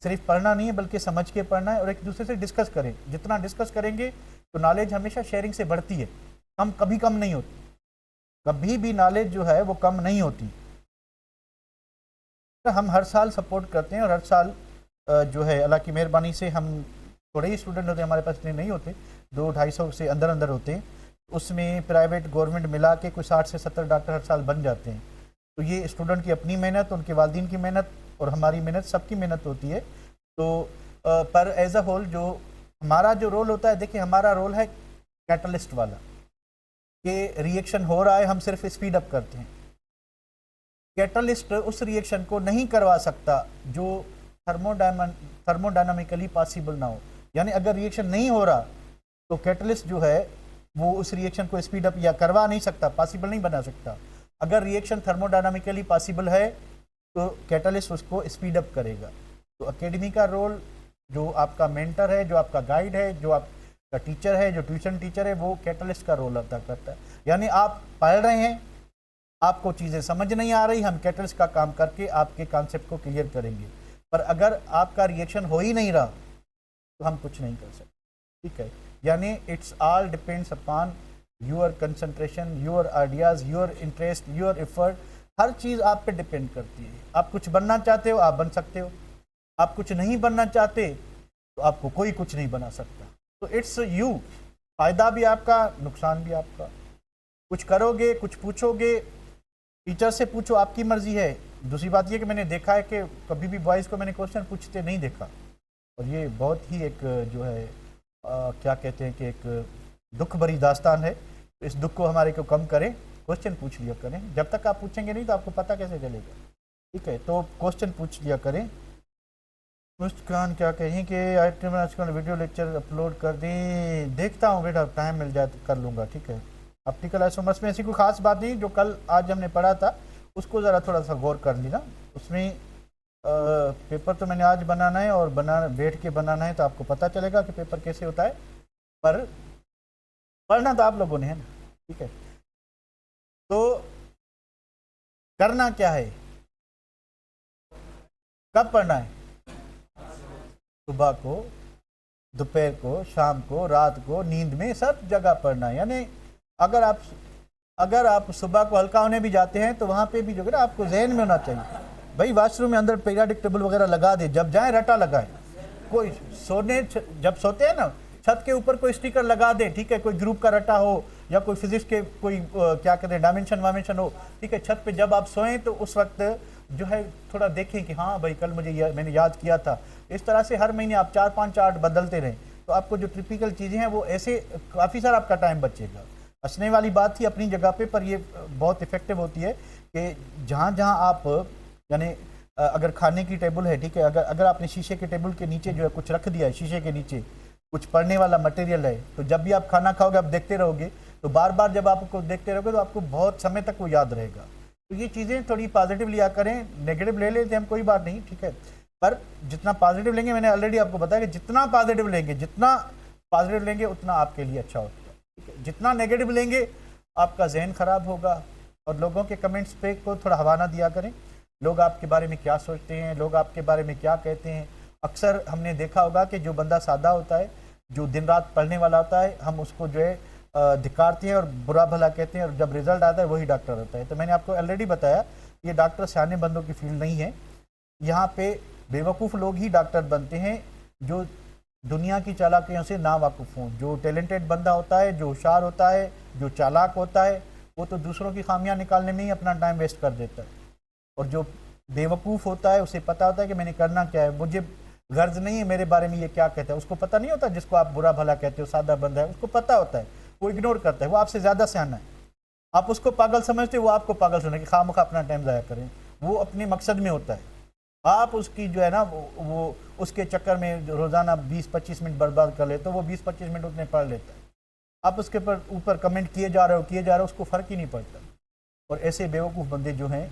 Speaker 1: सिर्फ पढ़ना नहीं है बल्कि समझ के पढ़ना है, और एक दूसरे से डिस्कस करें। जितना डिस्कस करेंगे तो नॉलेज हमेशा शेयरिंग से बढ़ती है, हम कभी कम नहीं होती, कभी भी नॉलेज जो है वो कम नहीं होती। तो हम हर साल सपोर्ट करते हैं, और हर साल जो है अल्लाह की मेहरबानी से हम थोड़े ही स्टूडेंट होते हैं, हमारे पास इतने नहीं होते, 200-250 से अंदर होते हैं, उसमें प्राइवेट गवर्नमेंट मिला के कुछ 60 से 70 डॉक्टर हर साल बन जाते हैं। तो ये स्टूडेंट की अपनी मेहनत, उनके वालिदैन की मेहनत और हमारी मेहनत, सबकी मेहनत होती है। तो पर एज अ होल जो हमारा जो रोल होता है, देखिए हमारा रोल है कैटलिस्ट वाला, कि रिएक्शन हो रहा है, हम सिर्फ स्पीड अप करते हैं। कैटलिस्ट उस रिएक्शन को नहीं करवा सकता जो थर्मोडायनामिकली पॉसिबल ना हो, यानी अगर रिएक्शन नहीं हो रहा तो कैटलिस्ट जो है वो उस रिएक्शन को स्पीड अप या करवा नहीं सकता, पॉसिबल नहीं बना सकता। अगर रिएक्शन थर्मोडायनामिकली पॉसिबल है तो कैटलिस्ट उसको स्पीड अप करेगा। तो एकेडमी का रोल, जो आपका मेंटर है, जो आपका गाइड है, जो आपका टीचर है, जो ट्यूशन टीचर है, वो कैटलिस्ट का रोल अदा करता है। यानी आप पढ़ रहे हैं, आपको चीज़ें समझ नहीं आ रही, हम कैटलिस्ट का काम करके आपके कॉन्सेप्ट को क्लियर करेंगे। पर अगर आपका रिएक्शन हो ही नहीं रहा तो हम कुछ नहीं कर सकते, ठीक है। यानी it's all depends upon your concentration, your ideas, your interest, your effort, हर चीज़ आप पे डिपेंड करती है। आप कुछ बनना चाहते हो, आप बन सकते हो, आप कुछ नहीं बनना चाहते तो आपको कोई कुछ नहीं बना सकता। तो इट्स यू, फ़ायदा भी आपका, नुकसान भी आपका। कुछ करोगे, कुछ पूछोगे, टीचर से पूछो, आपकी मर्जी है। दूसरी बात ये कि मैंने देखा है कि कभी भी बॉयज़ को मैंने क्वेश्चन पूछते नहीं देखा, और ये बहुत ही एक जो है क्या कहते हैं कि एक दुख भरी दास्तान है। इस दुख को हमारे को कम करें, क्वेश्चन पूछ लिया करें। जब तक आप पूछेंगे नहीं तो आपको पता कैसे चलेगा, ठीक है? तो क्वेश्चन पूछ लिया करें। मुस्कान क्या कहें कि आइटम आजकल वीडियो लेक्चर अपलोड कर दें, देखता हूँ बेटा, टाइम मिल जाए तो कर लूँगा, ठीक है? ऑप्टिकल आइसोमर्स में ऐसी कोई ख़ास बात नहीं, जो कल आज हमने पढ़ा था उसको ज़रा थोड़ा सा गौर कर लेना। उसमें पेपर तो मैंने आज बनाना है, और बैठ के बनाना है, तो आपको पता चलेगा कि पेपर कैसे होता है। पर पढ़ना तो आप लोगों ने है ना, ठीक है? तो करना क्या है, कब पढ़ना है? सुबह को, दोपहर को, शाम को, रात को, नींद में, सब जगह पढ़ना है। यानी अगर आप सुबह को हल्का होने भी जाते हैं तो वहाँ पे भी जो है ना आपको जहन में होना चाहिए, भाई वॉशरूम में अंदर पीरियडिक टेबल वगैरह लगा दे, जब जाए रटा लगाए। कोई जब सोते हैं ना, छत के ऊपर कोई स्टिकर लगा दे, ठीक है? कोई ग्रुप का रटा हो या कोई फिजिक्स के कोई क्या कहते हैं डायमेंशन वामेंशन हो, ठीक है? छत पे जब आप सोएं तो उस वक्त जो है थोड़ा देखें कि हाँ भाई कल मुझे मैंने याद किया था। इस तरह से हर महीने आप 4-5 चार्ट बदलते रहें तो आपको जो टिपिकल चीज़ें हैं वो ऐसे काफ़ी सारा आपका टाइम बचेगा। हंसने वाली बात थी अपनी जगह पे, पर ये बहुत इफेक्टिव होती है कि जहाँ जहाँ आप यानी अगर खाने की टेबल है, ठीक है, अगर आपने शीशे के टेबल के नीचे जो है कुछ रख दिया है, शीशे के नीचे कुछ पढ़ने वाला मटेरियल है, तो जब भी आप खाना खाओगे आप देखते रहोगे, तो बार बार जब आपको देखते रहोगे तो आपको बहुत समय तक वो याद रहेगा। तो ये चीज़ें थोड़ी पॉजिटिव लिया करें, नेगेटिव ले लेते हैं हम, कोई बात नहीं, ठीक है? पर जितना पॉजिटिव लेंगे, मैंने ऑलरेडी आपको बताया कि जितना पॉजिटिव लेंगे उतना आपके लिए अच्छा होता है, ठीक है? जितना नेगेटिव लेंगे आपका जहन खराब होगा। और लोगों के कमेंट्स पे को थोड़ा हवा ना दिया करें, लोग आपके बारे में क्या सोचते हैं, लोग आपके बारे में क्या कहते हैं। अक्सर हमने देखा होगा कि जो बंदा सादा होता है, जो दिन रात पढ़ने वाला होता है, हम उसको जो है धिकारते हैं और बुरा भला कहते हैं, और जब रिजल्ट आता है वही डॉक्टर होता है। तो मैंने आपको ऑलरेडी बताया, ये डॉक्टर सियाने बंदों की फील्ड नहीं है। यहाँ पे बेवकूफ़ लोग ही डॉक्टर बनते हैं, जो दुनिया की चालाकियों से ना वाकुफ़ हों। जो टैलेंटेड बंदा होता है, जो होशियार होता है, जो चालाक होता है, वो तो दूसरों की खामियां निकालने में ही अपना टाइम वेस्ट कर देता है। और जो बेवकूफ़ होता है उसे पता होता है कि मैंने करना क्या है, मुझे गर्ज नहीं है मेरे बारे में ये क्या कहता है। उसको पता नहीं होता, जिसको आप बुरा भला कहते हो, सादा बंदा है, उसको पता होता है, वो इग्नोर करता है, वो आपसे ज़्यादा सियाना है। आप उसको पागल समझते हो, वो आपको पागल समझे कि खामखा अपना टाइम ज़ाया करें। वो अपने मकसद में होता है, आप उसकी जो है ना वो उसके चक्कर में रोज़ाना 20-25 मिनट बर्बाद कर लेते हो, वो 20-25 मिनट उतने पढ़ लेता है। आप उसके ऊपर कमेंट किए जा रहे हो, उसको फ़र्क ही नहीं पड़ता। और ऐसे बेवकूफ़ बंदे जो हैं,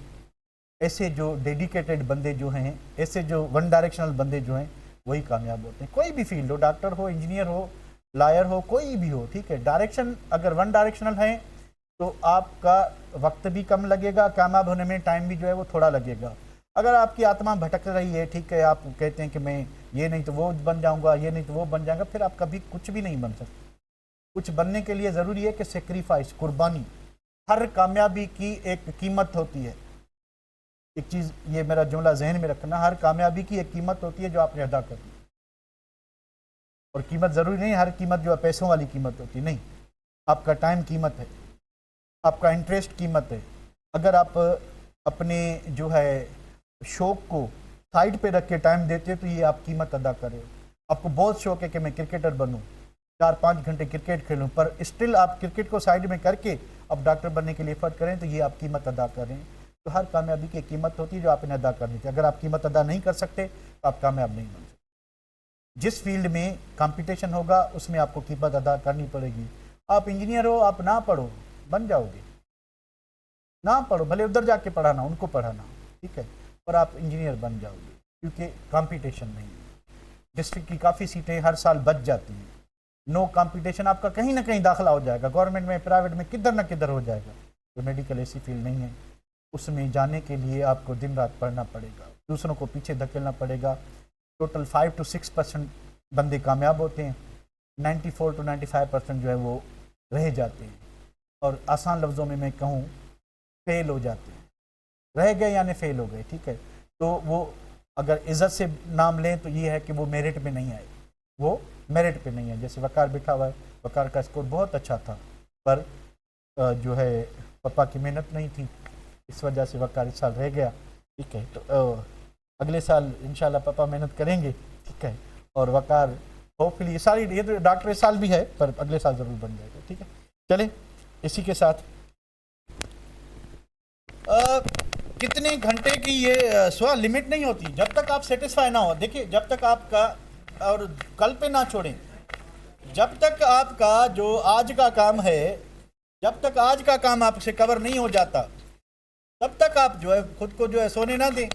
Speaker 1: ऐसे जो डेडिकेटेड बंदे जो हैं, ऐसे जो वन डायरेक्शनल बंदे जो हैं, वही कामयाब होते हैं। कोई भी फील्ड हो, डॉक्टर हो, इंजीनियर हो, लॉयर हो, कोई भी हो, ठीक है? डायरेक्शन अगर वन डायरेक्शनल है तो आपका वक्त भी कम लगेगा, कामयाब होने में टाइम भी जो है वो थोड़ा लगेगा। अगर आपकी आत्मा भटक रही है, ठीक है, आप कहते हैं कि मैं ये नहीं तो वो बन जाऊंगा, ये नहीं तो वो बन जाऊंगा, फिर आप कभी कुछ भी नहीं बन सकते। कुछ बनने के लिए ज़रूरी है कि सेक्रीफाइस, कुर्बानी, हर कामयाबी की एक कीमत होती है। एक चीज़ ये मेरा जुमला जहन में रखना, हर कामयाबी की एक कीमत होती है जो आपने अदा करनी। और कीमत ज़रूरी नहीं हर कीमत जो है पैसों वाली कीमत होती, नहीं। आपका टाइम कीमत है, आपका इंटरेस्ट कीमत है। अगर आप अपने जो है शौक को साइड पे रख के टाइम देते तो ये आप कीमत अदा करें। आपको बहुत शौक है कि मैं क्रिकेटर बनूं, 4-5 घंटे क्रिकेट खेलूं, पर स्टिल आप क्रिकेट को साइड में करके अब डॉक्टर बनने के लिए एफर्ट करें, तो ये आप कीमत अदा करें। तो हर कामयाबी की कीमत होती है जो आपने अदा करनी थी। अगर आप कीमत अदा नहीं कर सकते तो आप कामयाब नहीं बन सकते। जिस फील्ड में कंपटीशन होगा उसमें आपको कीमत अदा करनी पड़ेगी। आप इंजीनियर हो, आप ना पढ़ो, बन जाओगे। ना पढ़ो, भले उधर जाके पढ़ाना, उनको पढ़ाना, ठीक है, पर आप इंजीनियर बन जाओगे, क्योंकि कंपटीशन नहीं है। डिस्ट्रिक्ट की काफ़ी सीटें हर साल बच जाती हैं। नो कंपटीशन, आपका कहीं ना कहीं दाखिला हो जाएगा, गवर्नमेंट में, प्राइवेट में, किधर ना किधर हो जाएगा। तो मेडिकल ऐसी फील्ड नहीं है, उसमें जाने के लिए आपको दिन रात पढ़ना पड़ेगा, दूसरों को पीछे धकेलना पड़ेगा। टोटल 5 to 6% बंदे कामयाब होते हैं, 94 to 95% जो है वो रह जाते हैं। और आसान लफ्ज़ों में मैं कहूँ, फेल हो जाते हैं। रह गए यानी फेल हो गए, ठीक है। तो वो अगर इज़्ज़त से नाम लें तो ये है कि वो मेरिट पे नहीं आए, वो मेरिट पे नहीं है। जैसे वकार बैठा हुआ है, वकार का स्कोर बहुत अच्छा था, पर जो है पापा की मेहनत नहीं थी, इस वजह से वकार इस साल रह गया। ठीक है, तो अगले साल इंशाल्लाह पापा मेहनत करेंगे। ठीक है, और वकार होपफुली ये तो डॉक्टर इस साल भी है पर अगले साल ज़रूर बन जाएगा। ठीक है, चले इसी के साथ कितने घंटे की ये सवाल लिमिट नहीं होती जब तक आप सेटिस्फाई ना हो। देखिए, जब तक आपका, और कल पे ना छोड़ें, जब तक आपका जो आज का काम है, जब तक आज का काम आपसे कवर नहीं हो जाता तब तक आप जो है खुद को जो है सोने ना दें।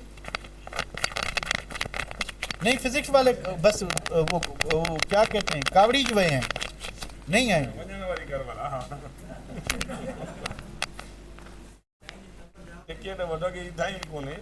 Speaker 1: नहीं, फिजिक्स वाले बस वो क्या कहते हैं, कावड़ी जो हैं नहीं आए।
Speaker 2: टिकट वॾो की इथां ई कोन्हे।